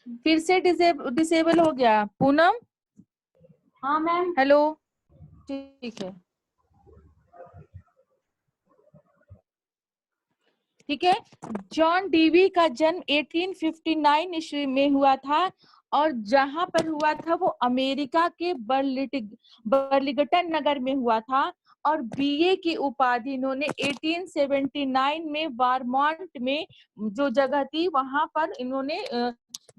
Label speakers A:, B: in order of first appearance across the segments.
A: फिर से डिसेबल हो गया पूनम?
B: हाँ मैम।
A: हेलो, ठीक है, ठीक है। जॉन डीवी का जन्म 1859 ईस्वी में हुआ था और जहां पर हुआ था वो अमेरिका के बर्लिंगटन नगर में हुआ था। और बीए की उपाधि इन्होंने 1879 में वारमॉन्ट में जो जगह थी वहां पर इन्होंने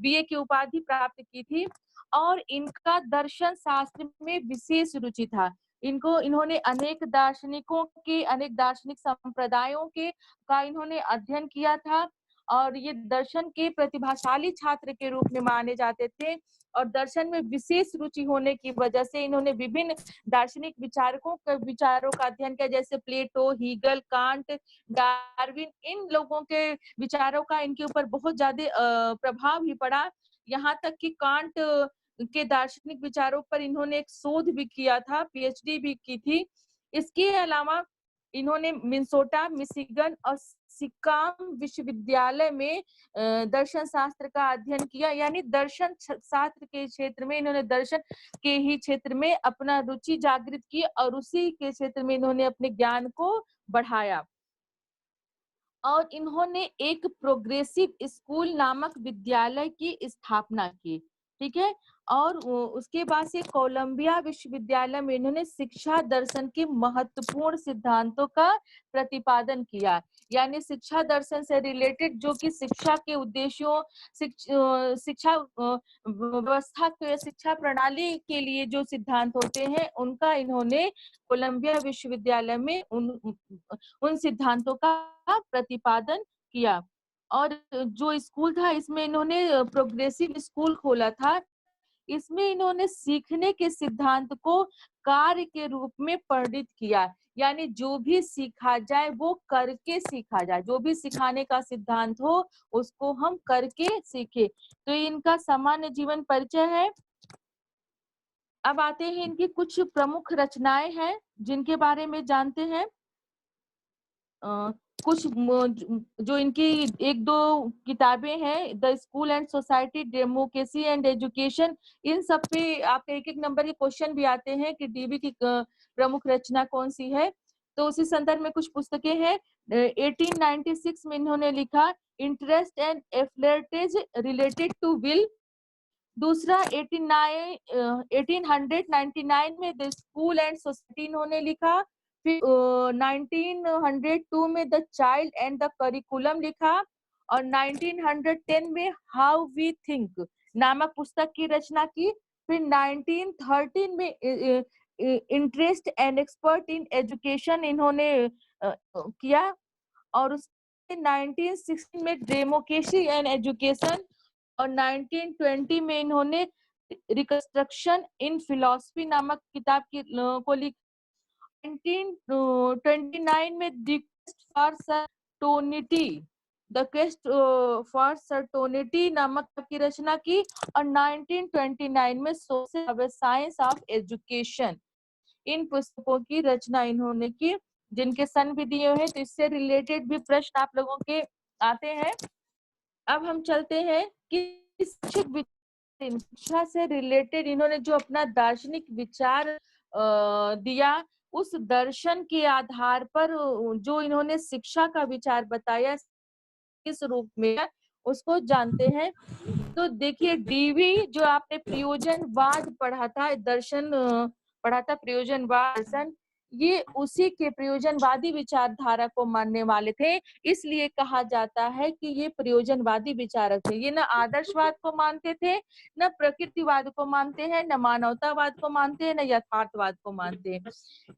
A: बीए की उपाधि प्राप्त की थी। और इनका दर्शन शास्त्र में विशेष रुचि था। इन्होंने अनेक दार्शनिक संप्रदायों के का इन्होंने अध्ययन किया था और ये दर्शन के प्रतिभाशाली छात्र के रूप में माने जाते थे। और दर्शन में विशेष रुचि होने की वजह से इन्होंने विभिन्न दार्शनिक विचारों का अध्ययन किया, जैसे प्लेटो, हीगल, कांट, डार्विन। इन लोगों के विचारों का इनके ऊपर बहुत ज्यादा प्रभाव ही पड़ा। यहाँ तक कि कांट के दार्शनिक विचारों पर इन्होंने एक शोध भी किया था, पीएचडी भी की थी। इसके अलावा इन्होंने मिनेसोटा, मिशिगन और सिकाम विश्वविद्यालय में दर्शन शास्त्र का अध्ययन किया। यानी दर्शन शास्त्र के क्षेत्र में इन्होंने दर्शन के ही क्षेत्र में अपना रुचि जागृत की और उसी के क्षेत्र में इन्होंने अपने ज्ञान को बढ़ाया। और इन्होंने एक प्रोग्रेसिव स्कूल नामक विद्यालय की स्थापना की, ठीक है। और उसके बाद से कोलंबिया विश्वविद्यालय में इन्होंने शिक्षा दर्शन के महत्वपूर्ण सिद्धांतों का प्रतिपादन किया। यानी शिक्षा दर्शन से रिलेटेड जो कि शिक्षा के उद्देश्यों, शिक्षा व्यवस्था के, शिक्षा प्रणाली के लिए जो सिद्धांत होते हैं उनका इन्होंने कोलंबिया विश्वविद्यालय में उन सिद्धांतों का प्रतिपादन किया। और जो स्कूल था इसमें इन्होंने प्रोग्रेसिव स्कूल खोला था। इसमें इन्होंने सीखने के सिद्धांत को कार्य के रूप में वर्णित किया। यानी जो भी सीखा जाए वो करके सीखा जाए, जो भी सिखाने का सिद्धांत हो उसको हम करके सीखे। तो इनका सामान्य जीवन परिचय है। अब आते हैं इनकी कुछ प्रमुख रचनाएं हैं जिनके बारे में जानते हैं। कुछ जो इनकी एक दो किताबें हैं, the school and society, democracy and education. इन सब पे आपके एक एक नंबर के क्वेश्चन भी आते हैं कि डीवी की प्रमुख रचना कौन सी है। तो उसी संदर्भ में कुछ पुस्तकें हैं। 1896 में इन्होंने लिखा interest and effort related to will. दूसरा 1899 में द स्कूल एंड सोसाइटी इन्होंने लिखा। फिर 1902 में the child and the curriculum लिखा। और 1910 में हाउ वी थिंक नामक पुस्तक की रचना की। फिर 1913 में interest and expert in education इन्होंने किया। और उसके 1916 में डेमोक्रेसी एंड एजुकेशन। और 1920 में इन्होंने रिकंस्ट्रक्शन इन फिलॉसफी नामक किताब को लिखा। 1929 में द क्वेस्ट फॉर सर्टोनिटी नामक की रचना की। और 1929 में सोशल साइंस ऑफ एजुकेशन, इन पुस्तकों की रचना इन्होंने की, जिनके सन भी दिए हुए हैं। तो इससे रिलेटेड भी प्रश्न आप लोगों के आते हैं। अब हम चलते हैं कि शिक्षा से रिलेटेड इन्होंने जो अपना दार्शनिक विचार दिया, उस दर्शन के आधार पर जो इन्होंने शिक्षा का विचार बताया किस रूप में, उसको जानते हैं। तो देखिए डीवी जो आपने प्रयोजनवाद पढ़ा था, दर्शन पढ़ा था, प्रयोजनवाद दर्शन, ये उसी के प्रयोजनवादी विचारधारा को मानने वाले थे। इसलिए कहा जाता है कि ये प्रयोजनवादी विचारक थे। ये न आदर्शवाद को मानते थे, न प्रकृतिवाद को मानते हैं, न मानवतावाद को मानते हैं, न यथार्थवाद को मानते हैं।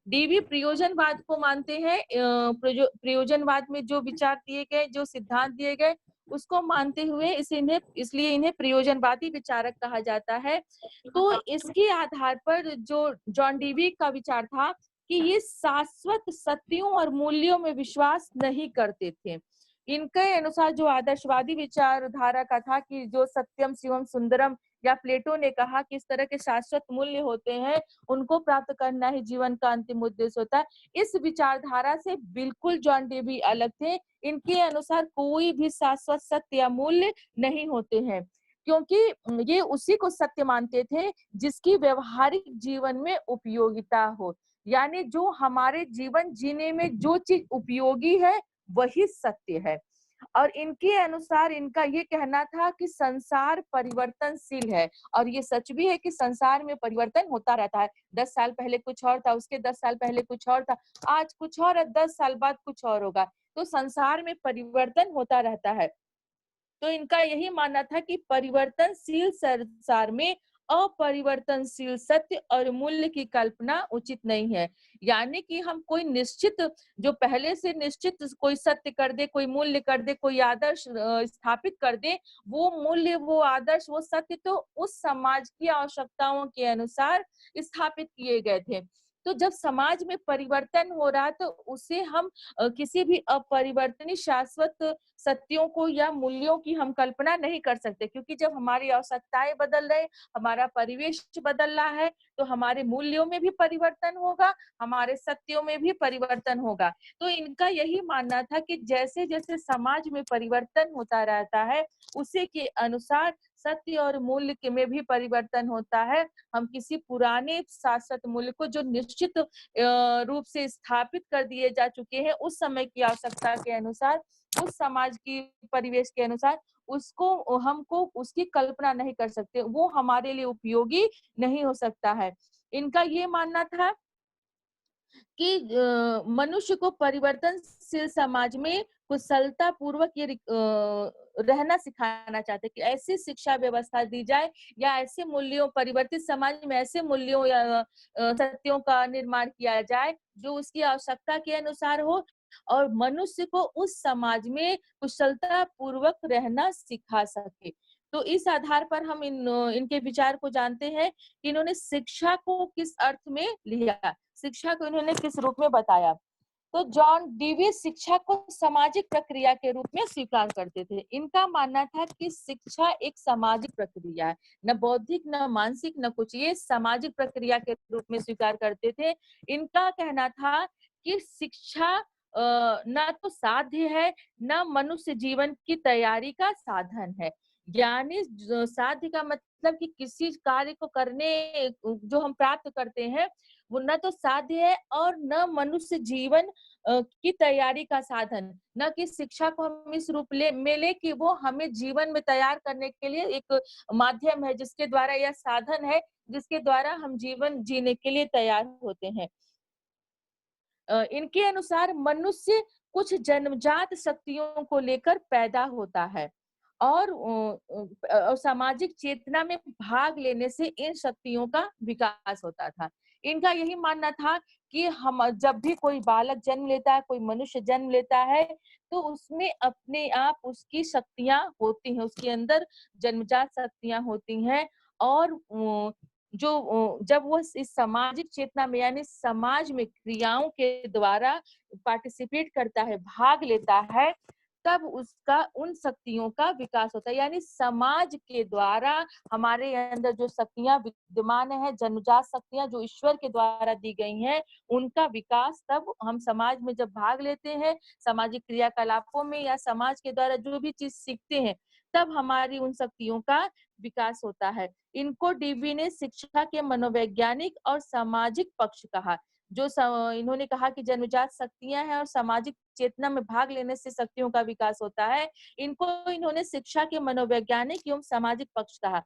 A: डीवी प्रयोजनवाद को मानते हैं। प्रयोजनवाद में जो विचार दिए गए, जो सिद्धांत दिए गए, उसको मानते हुए इसलिए इन्हें प्रयोजनवादी विचारक कहा जाता है। तो इसके आधार पर जो जॉन डीवी का विचार था कि ये शाश्वत सत्यों और मूल्यों में विश्वास नहीं करते थे। इनके अनुसार जो आदर्शवादी विचारधारा का था कि जो सत्यम शिवम सुंदरम, या प्लेटो ने कहा कि इस तरह के शाश्वत मूल्य होते हैं, उनको प्राप्त करना ही जीवन का अंतिम उद्देश्य होता है। इस विचारधारा से बिल्कुल जॉन डीवी अलग थे। इनके अनुसार कोई भी शाश्वत सत्य या मूल्य नहीं होते हैं, क्योंकि ये उसी को सत्य मानते थे जिसकी व्यवहारिक जीवन में उपयोगिता हो। यानी जो हमारे जीवन जीने में जो चीज उपयोगी है वही सत्य है। और इनके अनुसार इनका ये कहना था कि संसार परिवर्तनशील है, और ये सच भी है कि संसार में परिवर्तन होता रहता है। 10 साल पहले कुछ और था, उसके 10 साल पहले कुछ और था, आज कुछ और है, 10 साल बाद कुछ और होगा। तो संसार में परिवर्तन होता रहता है। तो इनका यही मानना था कि परिवर्तनशील संसार में अपरिवर्तनशील सत्य और मूल्य की कल्पना उचित नहीं है। यानी कि हम कोई निश्चित, जो पहले से निश्चित कोई सत्य कर दे, कोई मूल्य कर दे, कोई आदर्श स्थापित कर दे, वो मूल्य, वो आदर्श, वो सत्य तो उस समाज की आवश्यकताओं के अनुसार स्थापित किए गए थे। तो जब समाज में परिवर्तन हो रहा है तो उसे हम किसी भी अपरिवर्तनीय शाश्वत सत्यों को या मूल्यों की हम कल्पना नहीं कर सकते, क्योंकि जब हमारी आवश्यकताएं बदल रहे, हमारा परिवेश बदल रहा है, तो हमारे मूल्यों में भी परिवर्तन होगा, हमारे सत्यों में भी परिवर्तन होगा। तो इनका यही मानना था कि जैसे जैसे समाज में परिवर्तन होता रहता है, उसी के अनुसार सत्य और मूल्य के में भी परिवर्तन होता है। हम किसी पुराने शाश्वत मूल्य को, जो निश्चित रूप से स्थापित कर दिए जा चुके हैं उस समय की आवश्यकता के अनुसार, उस समाज की परिवेश के अनुसार, उसको हमको उसकी कल्पना नहीं कर सकते, वो हमारे लिए उपयोगी नहीं हो सकता है। इनका ये मानना था कि मनुष्य को परिवर्तनशील समाज में कुशलता पूर्वक रहना सिखाना चाहते, कि ऐसी शिक्षा व्यवस्था दी जाए या ऐसे मूल्यों, परिवर्तित समाज में ऐसे मूल्यों या सत्यों का निर्माण किया जाए जो उसकी आवश्यकता के अनुसार हो, और मनुष्य को उस समाज में कुशलता पूर्वक रहना सिखा सके। तो इस आधार पर हम इनके विचार को जानते हैं कि इन्होंने शिक्षा को किस अर्थ में लिया, शिक्षा को इन्होंने किस रूप में बताया। तो जॉन डीवी शिक्षा को सामाजिक प्रक्रिया के रूप में स्वीकार करते थे। इनका मानना था कि शिक्षा एक सामाजिक प्रक्रिया है, न बौद्धिक, न मानसिक, न कुछ, ये सामाजिक प्रक्रिया के रूप में स्वीकार करते थे। इनका कहना था कि शिक्षा न तो साध्य है, न मनुष्य जीवन की तैयारी का साधन है। यानी साध्य का मतलब कि किसी कार्य को करने जो हम प्राप्त करते हैं वो न तो साध्य है और न मनुष्य जीवन की तैयारी का साधन। न कि शिक्षा को हम इस रूप में ले कि वो हमें जीवन में तैयार करने के लिए एक माध्यम है, जिसके द्वारा, या साधन है जिसके द्वारा हम जीवन जीने के लिए तैयार होते हैं। इनके अनुसार मनुष्य कुछ जन्मजात शक्तियों को लेकर पैदा होता है, और सामाजिक चेतना में भाग लेने से इन शक्तियों का विकास होता था। इनका यही मानना था कि हम जब भी कोई बालक जन्म लेता है, कोई मनुष्य जन्म लेता है, तो उसमें अपने आप उसकी शक्तियां होती हैं, उसके अंदर जन्मजात शक्तियां होती हैं, और जब वो इस सामाजिक चेतना में, यानी समाज में क्रियाओं के द्वारा पार्टिसिपेट करता है, भाग लेता है, तब उसका उन शक्तियों का विकास होता है। यानी समाज के द्वारा हमारे अंदर जो शक्तियां विद्यमान है, जन्मजात शक्तियां जो ईश्वर के द्वारा दी गई हैं, उनका विकास तब हम समाज में जब भाग लेते हैं, सामाजिक क्रियाकलापों में, या समाज के द्वारा जो भी चीज सीखते हैं, तब हमारी उन शक्तियों का विकास होता है। इनको डीवी ने शिक्षा के मनोवैज्ञानिक और सामाजिक पक्ष कहा। इन्होंने कहा कि जन्मजात शक्तियां हैं और सामाजिक चेतना में भाग लेने से शक्तियों का विकास होता है। इनको इन्होंने शिक्षा के मनोवैज्ञानिक एवं सामाजिक पक्ष कहा।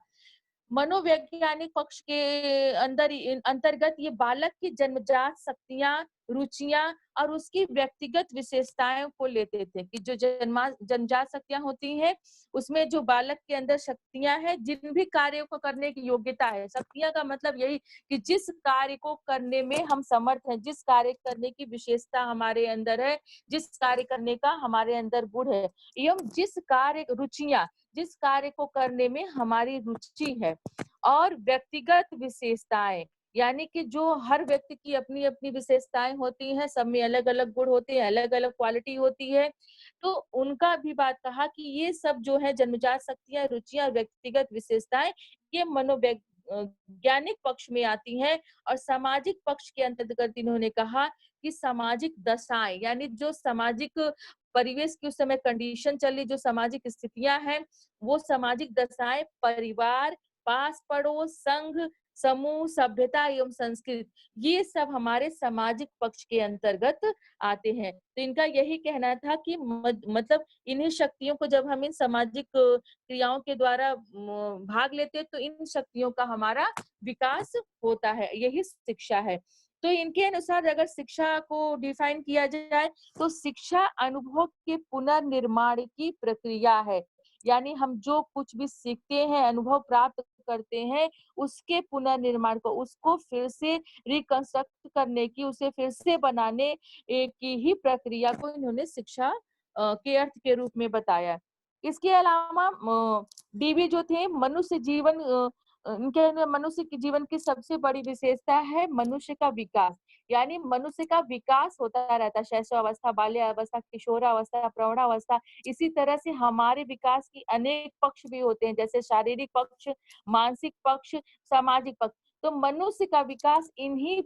A: मनोवैज्ञानिक पक्ष के अंतर्गत ये बालक की जन्मजात शक्तियां, रुचियां और उसकी व्यक्तिगत विशेषताओं को लेते थे, कि जो जन्मजात शक्तियां होती हैं, उसमें जो बालक के अंदर शक्तियां हैं, जिन भी कार्यों को करने की योग्यता है, शक्तियां का मतलब यही कि जिस कार्य को करने में हम समर्थ हैं, जिस कार्य करने की विशेषता हमारे अंदर है, जिस कार्य करने का हमारे अंदर गुण है, एवं जिस कार्य को करने में हमारी रुचि है, और व्यक्तिगत विशेषताएं, यानी कि जो हर व्यक्ति की अपनी अपनी विशेषताएं होती हैं, सब में अलग अलग गुण होते हैं, अलग अलग क्वालिटी होती है। तो उनका भी बात कहा कि ये सब जो है जन्मजात शक्तियां, रुचियां, व्यक्तिगत विशेषताएं, ये मनोवैज्ञानिक पक्ष में आती हैं। और सामाजिक पक्ष के अंतर्गत इन्होंने कहा कि सामाजिक दशाएं, यानी जो सामाजिक परिवेश की उस समय कंडीशन चल रही, जो सामाजिक स्थितियां हैं, वो सामाजिक दशाएं, परिवार, पास पड़ोस, संघ, समूह, सभ्यता एवं संस्कृति, ये सब हमारे सामाजिक पक्ष के अंतर्गत आते हैं। तो इनका यही कहना था कि मतलब इन्हीं शक्तियों को जब हम इन सामाजिक क्रियाओं के द्वारा भाग लेते हैं, तो इन शक्तियों का हमारा विकास होता है, यही शिक्षा है। तो इनके अनुसार अगर शिक्षा को डिफाइन किया जाए, तो शिक्षा अनुभव के पुनर्निर्माण की प्रक्रिया है। यानी हम जो कुछ भी सीखते हैं, अनुभव प्राप्त करते हैं, उसके पुनर्निर्माण को, उसको फिर से रिकंस्ट्रक्ट करने की, उसे फिर से बनाने की ही प्रक्रिया को इन्होंने शिक्षा के अर्थ के रूप में बताया। इसके अलावा डीवी जो थे, मनुष्य जीवन इनके मनुष्य के जीवन की सबसे बड़ी विशेषता है मनुष्य का विकास। यानी मनुष्य का विकास होता रहता है, शैशवावस्था, बाल्यावस्था, किशोरावस्था, प्रौढ़ावस्था। इसी तरह से हमारे विकास की अनेक पक्ष भी होते हैं, जैसे शारीरिक पक्ष, मानसिक पक्ष, सामाजिक पक्ष। तो मनुष्य का विकास इन्हीं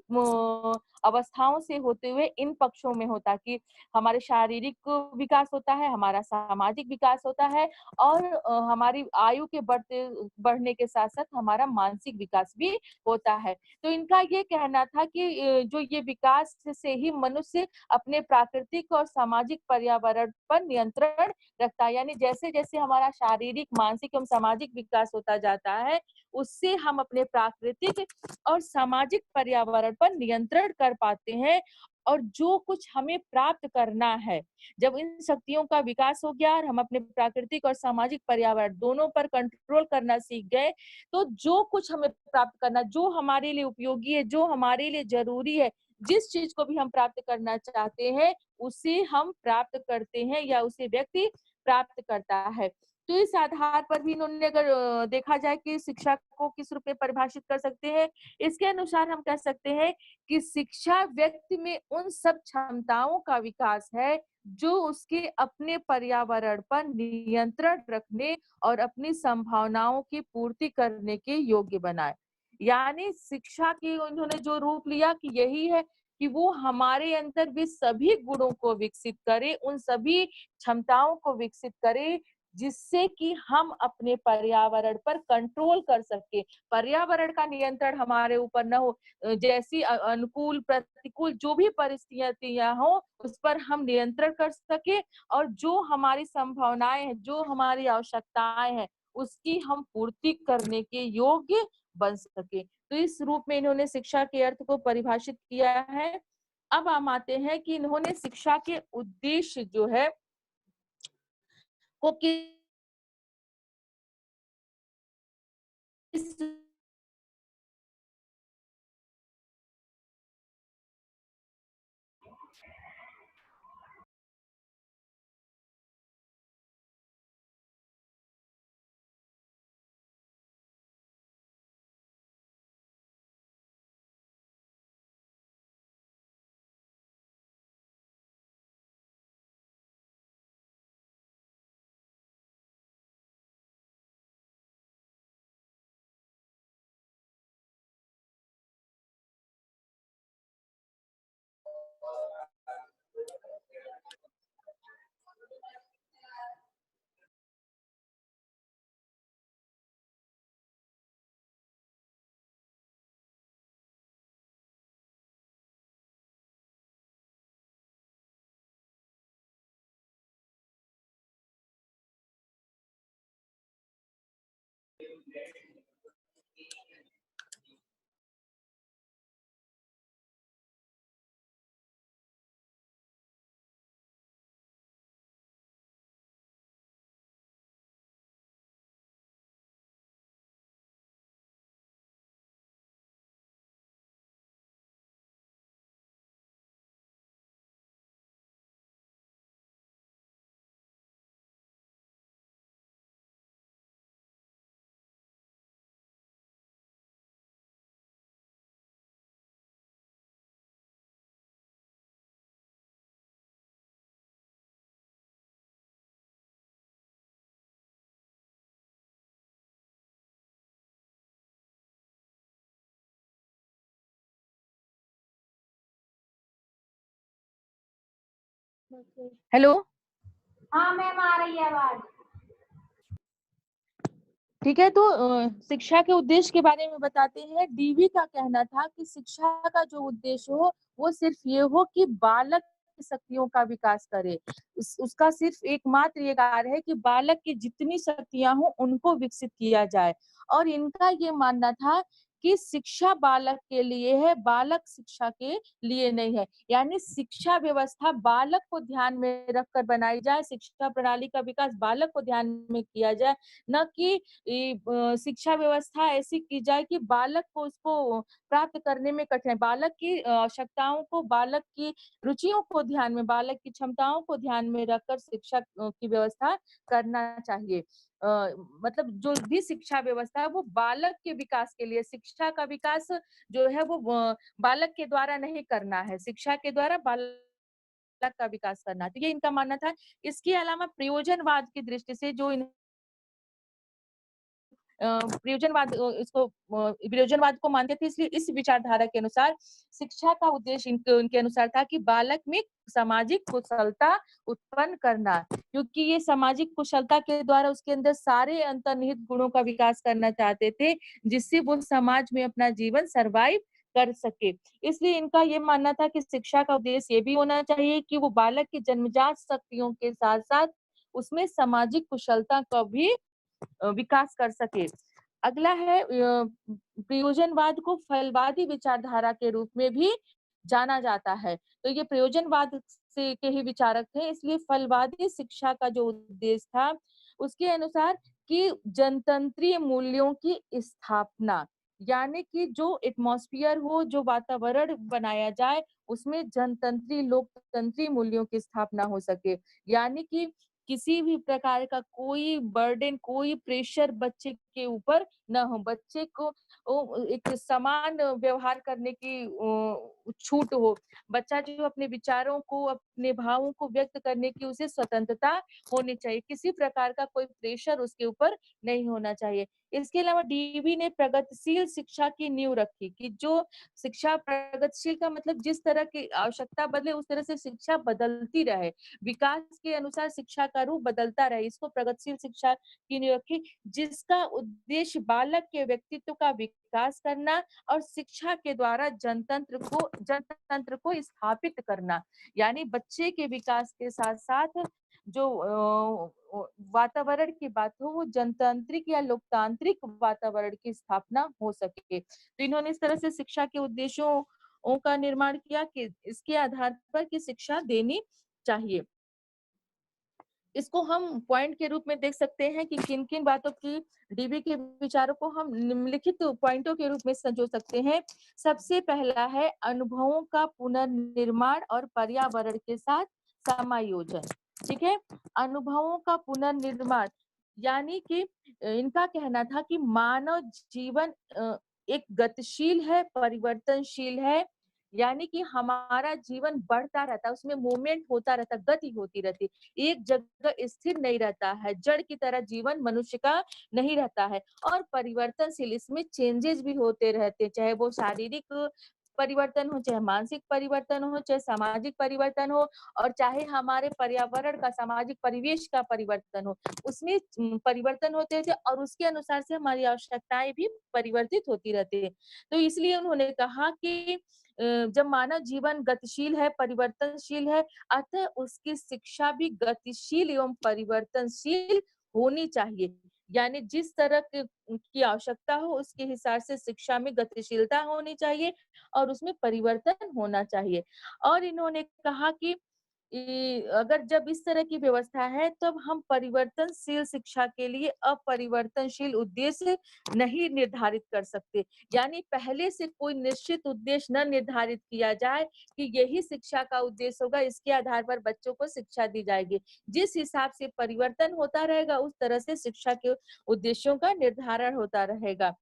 A: अवस्थाओं से होते हुए इन पक्षों में होता है कि हमारे शारीरिक विकास होता है, हमारा सामाजिक विकास होता है, और हमारी आयु के बढ़ने के साथ साथ हमारा मानसिक विकास भी होता है। तो इनका ये कहना था कि जो ये विकास से ही मनुष्य अपने प्राकृतिक और सामाजिक पर्यावरण पर नियंत्रण रखता है। यानी जैसे जैसे हमारा शारीरिक, मानसिक एवं सामाजिक विकास होता जाता है, उससे हम अपने प्राकृतिक और सामाजिक पर्यावरण पर नियंत्रण कर पाते हैं। और जो कुछ हमें प्राप्त करना है, जब इन शक्तियों का विकास हो गया और हम अपने प्राकृतिक और सामाजिक पर्यावरण दोनों पर कंट्रोल करना सीख गए, तो जो कुछ हमें प्राप्त करना, जो हमारे लिए उपयोगी है, जो हमारे लिए जरूरी है, जिस चीज को भी हम प्राप्त करना चाहते हैं, उसे हम प्राप्त करते हैं या उसे व्यक्ति प्राप्त करता है। तो इस आधार पर भी इन्होंने अगर देखा जाए कि शिक्षा को किस रूप में परिभाषित कर सकते हैं, इसके अनुसार हम कह सकते हैं कि शिक्षा व्यक्ति में उन सब क्षमताओं का विकास है जो उसके अपने पर्यावरण पर नियंत्रण रखने और अपनी संभावनाओं की पूर्ति करने के योग्य बनाए। यानी शिक्षा की उन्होंने जो रूप लिया कि यही है कि वो हमारे अंदर भी सभी गुणों को विकसित करे, उन सभी क्षमताओं को विकसित करे, जिससे कि हम अपने पर्यावरण पर कंट्रोल कर सके। पर्यावरण का नियंत्रण हमारे ऊपर न हो, जैसी अनुकूल प्रतिकूल जो भी परिस्थितियां हो, उस पर हम नियंत्रण कर सके, और जो हमारी संभावनाएं हैं, जो हमारी आवश्यकताएं हैं, उसकी हम पूर्ति करने के योग्य बन सके। तो इस रूप में इन्होंने शिक्षा के अर्थ को परिभाषित किया है। अब हम आते हैं कि इन्होंने शिक्षा के उद्देश्य जो है को किस हेलो।
B: हाँ मैम, आ रही है आवाज।
A: ठीक है, तो शिक्षा के उद्देश्य के बारे में बताते हैं। डीवी का कहना था कि शिक्षा का जो उद्देश्य हो वो सिर्फ ये हो कि बालक की शक्तियों का विकास करे। उसका सिर्फ एकमात्र ये कार्य है कि बालक की जितनी शक्तियां हो उनको विकसित किया जाए। और इनका ये मानना था कि शिक्षा बालक के लिए है, बालक शिक्षा के लिए नहीं है। यानी शिक्षा व्यवस्था बालक को ध्यान में रखकर बनाई जाए, शिक्षा प्रणाली का विकास बालक को ध्यान में किया जाए, न कि शिक्षा व्यवस्था ऐसी की जाए कि बालक को उसको प्राप्त करने में कठिनाई, बालक की आवश्यकताओं को, बालक की रुचियों को ध्यान में, बालक की क्षमताओं को ध्यान में रखकर शिक्षा की व्यवस्था करना चाहिए। मतलब जो भी शिक्षा व्यवस्था है वो बालक के विकास के लिए, शिक्षा का विकास जो है वो बालक के द्वारा नहीं करना है, शिक्षा के द्वारा बालक का विकास करना है। तो ये इनका मानना था। इसके अलावा प्रयोजनवाद की दृष्टि से जो प्रयोजनवाद इसको प्रयोजनवाद को मानते थे, इसलिए इस विचारधारा के अनुसार शिक्षा का उद्देश्य उनके अनुसार था कि बालक में सामाजिक कुशलता उत्पन्न करना, क्योंकि ये सामाजिक कुशलता के द्वारा उसके अंदर सारे अंतर्निहित गुणों का विकास करना चाहते थे, जिससे वो समाज में अपना जीवन सर्वाइव कर सके। इसलिए इनका ये मानना था कि शिक्षा का उद्देश्य ये भी होना चाहिए कि वो बालक की जन्मजात शक्तियों के साथ साथ उसमें सामाजिक कुशलता का भी विकास कर सके। अगला है प्रयोजनवाद को फलवादी विचारधारा के रूप में भी जाना जाता है। तो ये प्रयोजनवाद से के ही विचारक थे, इसलिए फलवादी शिक्षा का जो उद्देश्य था उसके अनुसार कि जनतंत्रीय मूल्यों की स्थापना, यानी कि जो एटमॉस्फेयर हो, जो वातावरण बनाया जाए उसमें जनतंत्री लोकतंत्री मूल्यों की स्थापना हो सके। यानी कि किसी भी प्रकार का कोई बर्डन, कोई प्रेशर बच्चे के ऊपर न हो, बच्चे को एक समान व्यवहार करने की छूट हो, बच्चा जो अपने विचारों को, अपने भावों को व्यक्त करने की उसे स्वतंत्रता होनी चाहिए, किसी प्रकार का कोई प्रेशर उसके ऊपर नहीं होना चाहिए। इसके अलावा डीवी ने प्रगतिशील शिक्षा की नींव रखी कि जो शिक्षा, प्रगतिशील का मतलब जिस तरह की आवश्यकता बदले उस तरह से शिक्षा बदलती रहे, विकास के अनुसार शिक्षा का रूप बदलता रहे, इसको प्रगतिशील शिक्षा की नींव रखी, जिसका उद्देश्य बालक के व्यक्तित्व का विकास करना और शिक्षा के द्वारा जनतंत्र को स्थापित करना। यानी बच्चे के विकास के साथ साथ जो वातावरण की बात हो वो जनतांत्रिक या लोकतांत्रिक वातावरण की स्थापना हो सके। तो इन्होंने इस तरह से शिक्षा के उद्देश्यों का निर्माण किया कि इसके आधार पर कि शिक्षा देनी चाहिए। इसको हम पॉइंट के रूप में देख सकते हैं कि किन किन बातों की, डीबी के विचारों को हम निम्नलिखित पॉइंटों के रूप में संजो सकते हैं। सबसे पहला है अनुभवों का पुनर्निर्माण और पर्यावरण के साथ समायोजन। ठीक है, अनुभवों का पुनर्निर्माण यानी कि इनका कहना था कि मानव जीवन एक गतिशील है, परिवर्तनशील है, यानी कि हमारा जीवन बढ़ता रहता है, उसमें मूवमेंट होता रहता, गति होती रहती, एक जगह स्थिर नहीं रहता है, जड़ की तरह जीवन मनुष्य का नहीं रहता है, और परिवर्तनशील, इसमें चेंजेस भी होते रहते, चाहे वो शारीरिक परिवर्तन हो, चाहे मानसिक परिवर्तन हो, चाहे सामाजिक परिवर्तन हो, और चाहे हमारे पर्यावरण का, सामाजिक परिवेश का परिवर्तन हो, उसमें परिवर्तन होते थे और उसके अनुसार से हमारी आवश्यकताएं भी परिवर्तित होती रहती है। तो इसलिए उन्होंने कहा कि जब मानव जीवन गतिशील है, परिवर्तनशील है, अतः उसकी शिक्षा भी गतिशील एवं परिवर्तनशील होनी चाहिए। यानी जिस तरह की आवश्यकता हो उसके हिसाब से शिक्षा में गतिशीलता होनी चाहिए और उसमें परिवर्तन होना चाहिए। और इन्होंने कहा कि अगर जब इस तरह की व्यवस्था है तब हम परिवर्तनशील शिक्षा के लिए अपरिवर्तनशील उद्देश्य नहीं निर्धारित कर सकते। यानी पहले से कोई निश्चित उद्देश्य न निर्धारित किया जाए कि यही शिक्षा का उद्देश्य होगा, इसके आधार पर बच्चों को शिक्षा दी जाएगी। जिस हिसाब से परिवर्तन होता रहेगा उस तरह से शिक्षा के उद्देश्यों का निर्धारण होता रहेगा।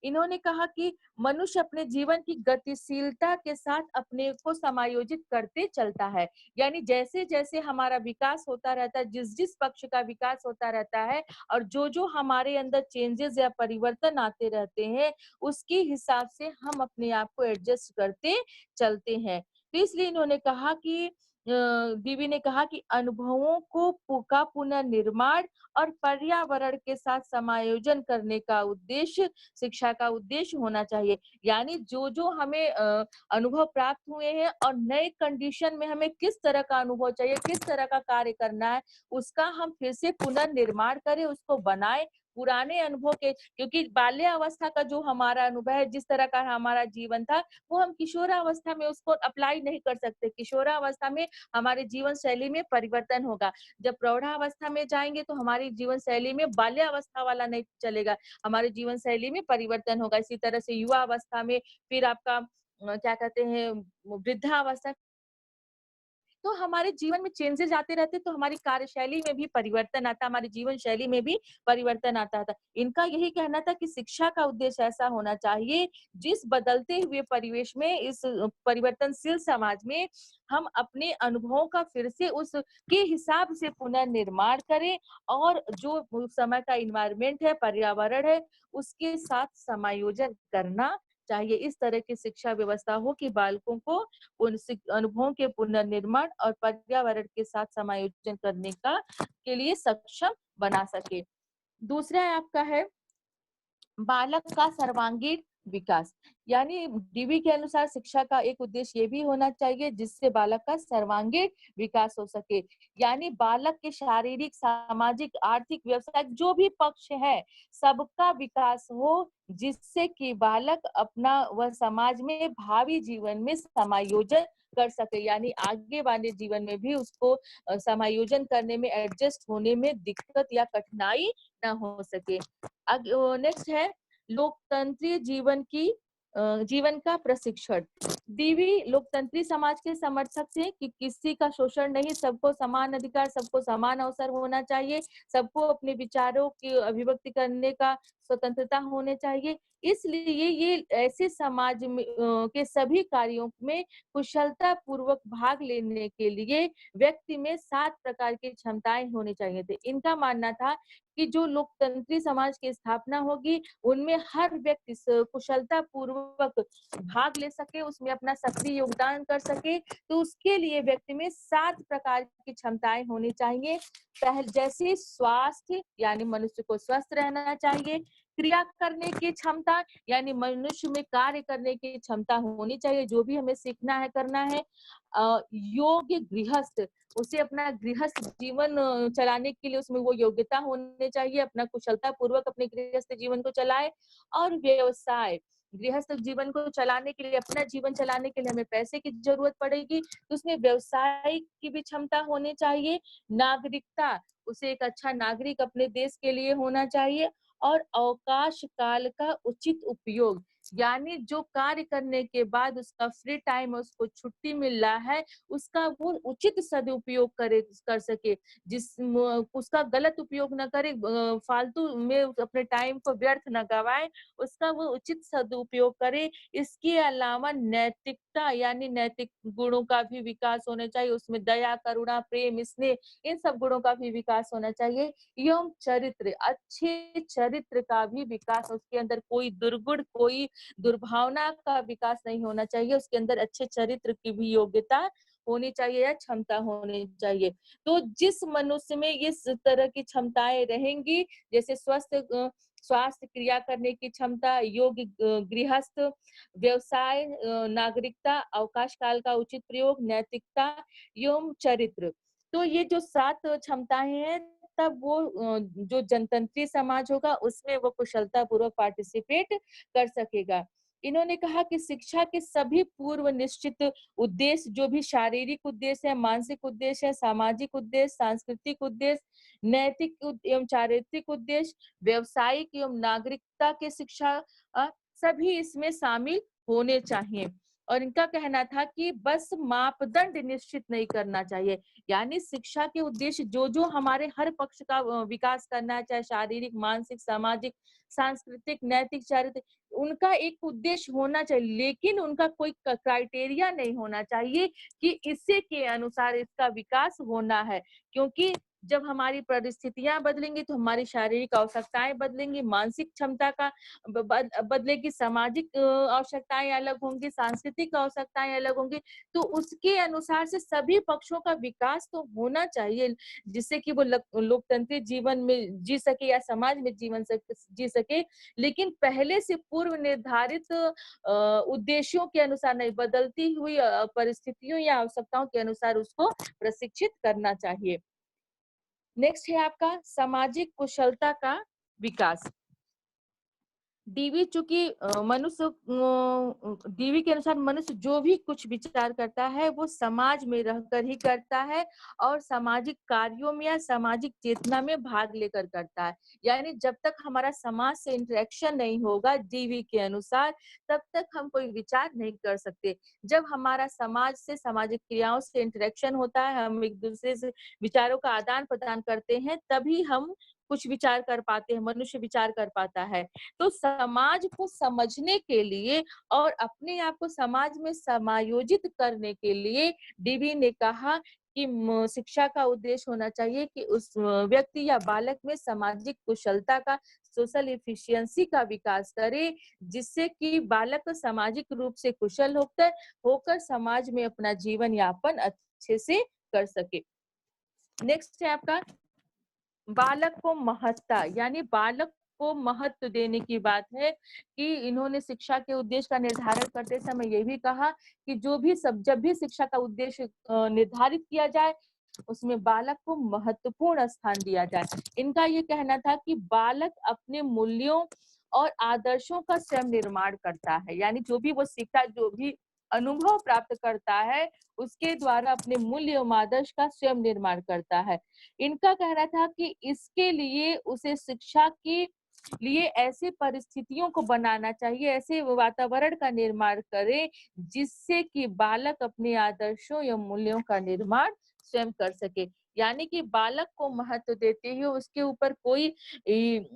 A: इन्होंने कहा कि मनुष्य अपने जीवन की गतिशीलता के साथ अपने को समायोजित करते चलता है। यानी जैसे जैसे हमारा विकास होता रहता है, जिस जिस पक्ष का विकास होता रहता है और जो जो हमारे अंदर चेंजेस या परिवर्तन आते रहते हैं उसके हिसाब से हम अपने आप को एडजस्ट करते चलते हैं। तो इसलिए इन्होंने कहा कि दीवी ने कहा कि अनुभवों का पुनर्निर्माण और पर्यावरण के साथ समायोजन करने का उद्देश्य शिक्षा का उद्देश्य होना चाहिए। यानी जो हमें अनुभव प्राप्त हुए हैं और नए कंडीशन में हमें किस तरह का अनुभव चाहिए, किस तरह का कार्य करना है, उसका हम फिर से पुनर्निर्माण करें, उसको बनाएं। पुराने अनुभव के, क्योंकि बाल्यावस्था का जो हमारा अनुभव है, जिस तरह का हमारा जीवन था, वो हम किशोरावस्था में उसको अप्लाई नहीं कर सकते। किशोरावस्था में हमारे जीवन शैली में परिवर्तन होगा। जब प्रौढ़ावस्था में जाएंगे तो हमारी जीवन शैली में बाल्यावस्था वाला नहीं चलेगा, हमारे जीवन शैली में परिवर्तन होगा। इसी तरह से युवावस्था में, फिर आपका क्या कहते हैं, वृद्धावस्था, तो हमारे जीवन में चेंजेस आते रहते, तो हमारी कार्यशैली में भी परिवर्तन आता, हमारी जीवन शैली में भी परिवर्तन आता था। इनका यही कहना था कि शिक्षा का उद्देश्य ऐसा होना चाहिए, जिस बदलते हुए परिवेश में, इस परिवर्तनशील समाज में हम अपने अनुभवों का फिर से उसके हिसाब से पुनर्निर्माण करें और जो उस समय का इन्वायरमेंट है, पर्यावरण है, उसके साथ समायोजन करना चाहिए। इस तरह की शिक्षा व्यवस्था हो कि बालकों को उन अनुभवों के पुनर्निर्माण और पर्यावरण के साथ समायोजन करने का के लिए सक्षम बना सके। दूसरा आपका है बालक का सर्वांगीण विकास। यानी डीवी के अनुसार शिक्षा का एक उद्देश्य ये भी होना चाहिए जिससे बालक का सर्वांगीण विकास हो सके। यानी बालक के शारीरिक, सामाजिक, आर्थिक, व्यावसायिक जो भी पक्ष है, सबका विकास हो, जिससे कि बालक अपना वह समाज में भावी जीवन में समायोजन कर सके। यानी आगे वाले जीवन में भी उसको समायोजन करने में, एडजस्ट होने में दिक्कत या कठिनाई ना हो सके। नेक्स्ट है लोकतंत्रीय जीवन का प्रशिक्षण। दीवी लोकतंत्री समाज के समर्थक थे कि किसी का शोषण नहीं, सबको समान अधिकार, सबको समान अवसर होना चाहिए, सबको अपने विचारों की अभिव्यक्ति करने का स्वतंत्रता होने चाहिए। इसलिए ये ऐसे समाज में के सभी कार्यों में कुशलता पूर्वक भाग लेने के लिए व्यक्ति में 7 प्रकार की क्षमताएं होनी चाहिए थे। इनका मानना था कि जो लोकतंत्री समाज की स्थापना होगी, उनमें हर व्यक्ति कुशलता पूर्वक भाग ले सके, उसमें अपना सक्रिय योगदान कर सके, तो उसके लिए व्यक्ति में 7 प्रकार की क्षमताएं होनी चाहिए। जैसे स्वास्थ्य, यानी मनुष्य को स्वस्थ रहना चाहिए। क्रिया करने की क्षमता, यानी मनुष्य में कार्य करने की क्षमता होनी चाहिए, जो भी हमें सीखना है, करना है। योग्य गृहस्थ, उसे अपना गृहस्थ जीवन चलाने के लिए उसमें वो योग्यता होनी चाहिए, अपना कुशलता पूर्वक अपने गृहस्थ जीवन को चलाए। और व्यवसाय, गृहस्थ जीवन को चलाने के लिए, अपना जीवन चलाने के लिए हमें पैसे की जरूरत पड़ेगी, तो उसमें व्यवसाय की भी क्षमता होनी चाहिए। नागरिकता, उसे एक अच्छा नागरिक अपने देश के लिए होना चाहिए। और अवकाश काल का उचित उपयोग, यानी जो कार्य करने के बाद उसका फ्री टाइम, उसको छुट्टी मिल रहा है, उसका वो उचित सदुपयोग कर सके, उसका गलत उपयोग न करे, फालतू में अपने टाइम को व्यर्थ न गवाए, उसका वो उचित सदुपयोग करे। इसके अलावा नैतिकता, यानी नैतिक गुणों का भी विकास होना चाहिए, उसमें दया, करुणा, प्रेम, स्नेह, इन सब गुणों का भी विकास होना चाहिए। एवं चरित्र, अच्छे चरित्र का भी विकास, उसके अंदर कोई दुर्गुण, कोई दुर्भावना का विकास नहीं होना चाहिए, उसके अंदर अच्छे चरित्र की भी योग्यता होनी चाहिए या क्षमता होनी चाहिए। तो जिस मनुष्य में इस तरह की क्षमताएं रहेंगी, जैसे स्वास्थ्य, क्रिया करने की क्षमता, योग्य गृहस्थ, व्यवसाय, नागरिकता, अवकाश काल का उचित प्रयोग, नैतिकता एवं चरित्र, तो ये जो 7 क्षमताएं हैं, तब वो जो जनतंत्री समाज होगा उसमें वो कुशलता पूर्वक पार्टिसिपेट कर सकेगा। इन्होंने कहा कि शिक्षा के सभी पूर्व निश्चित उद्देश्य, जो भी शारीरिक उद्देश्य है, मानसिक उद्देश्य है, सामाजिक उद्देश्य, सांस्कृतिक उद्देश्य, नैतिक एवं चारित्रिक उद्देश्य, व्यवसायिक एवं नागरिकता के शिक्षा, सभी इसमें शामिल होने चाहिए। और इनका कहना था कि बस मापदंड निश्चित नहीं करना चाहिए, यानी शिक्षा के उद्देश्य जो हमारे हर पक्ष का विकास करना है, चाहे शारीरिक, मानसिक, सामाजिक, सांस्कृतिक, नैतिक, चारित्रिक, उनका एक उद्देश्य होना चाहिए, लेकिन उनका कोई क्राइटेरिया नहीं होना चाहिए कि इसी के अनुसार इसका विकास होना है। क्योंकि जब हमारी परिस्थितियां बदलेंगी तो हमारी शारीरिक आवश्यकताएं बदलेंगी, मानसिक क्षमता का बदलेगी, सामाजिक आवश्यकताएं अलग होंगी, सांस्कृतिक आवश्यकताएं अलग होंगी। तो उसके अनुसार से सभी पक्षों का विकास तो होना चाहिए, जिससे कि वो लोकतंत्री जीवन में जी सके या समाज में जी सके। लेकिन पहले से पूर्व निर्धारित उद्देश्यों के अनुसार नहीं, बदलती हुई परिस्थितियों या आवश्यकताओं के अनुसार उसको प्रशिक्षित करना चाहिए। नेक्स्ट है आपका सामाजिक कुशलता का विकास। डीवी चूंकि डीवी के अनुसार मनुष्य जो भी कुछ विचार करता है वो समाज में रहकर ही करता है और सामाजिक कार्यों में या सामाजिक चेतना में भाग लेकर करता है। यानी जब तक हमारा समाज से इंटरेक्शन नहीं होगा डीवी के अनुसार, तब तक हम कोई विचार नहीं कर सकते। जब हमारा समाज से, सामाजिक क्रियाओं से इंटरेक्शन होता है, हम एक दूसरे से विचारों का आदान प्रदान करते हैं, तभी हम कुछ विचार कर पाते हैं, मनुष्य विचार कर पाता है। तो समाज को समझने के लिए और अपने आप को समाज में समायोजित करने के लिए डीवी ने कहा कि शिक्षा का उद्देश्य होना चाहिए कि उस व्यक्ति या बालक में सामाजिक कुशलता का, सोशल इफिशियंसी का विकास करे, जिससे कि बालक सामाजिक रूप से कुशल होकर समाज में अपना जीवन यापन अच्छे से कर सके। नेक्स्ट है आपका बालक को महत्ता, यानी बालक को महत्व देने की बात है कि इन्होंने शिक्षा के उद्देश्य का निर्धारण करते समय ये भी कहा कि जब भी शिक्षा का उद्देश्य निर्धारित किया जाए उसमें बालक को महत्वपूर्ण स्थान दिया जाए। इनका ये कहना था कि बालक अपने मूल्यों और आदर्शों का स्वयं निर्माण करता है, यानी जो भी वो सीखता, जो भी अनुभव प्राप्त करता है उसके द्वारा अपने मूल्य एवं आदर्श का स्वयं निर्माण करता है। इनका कहना था कि इसके लिए उसे शिक्षा के लिए ऐसे परिस्थितियों को बनाना चाहिए, ऐसे वातावरण का निर्माण करे जिससे कि बालक अपने आदर्शों या मूल्यों का निर्माण स्वयं कर सके। यानी कि बालक को महत्व देते हुए उसके ऊपर कोई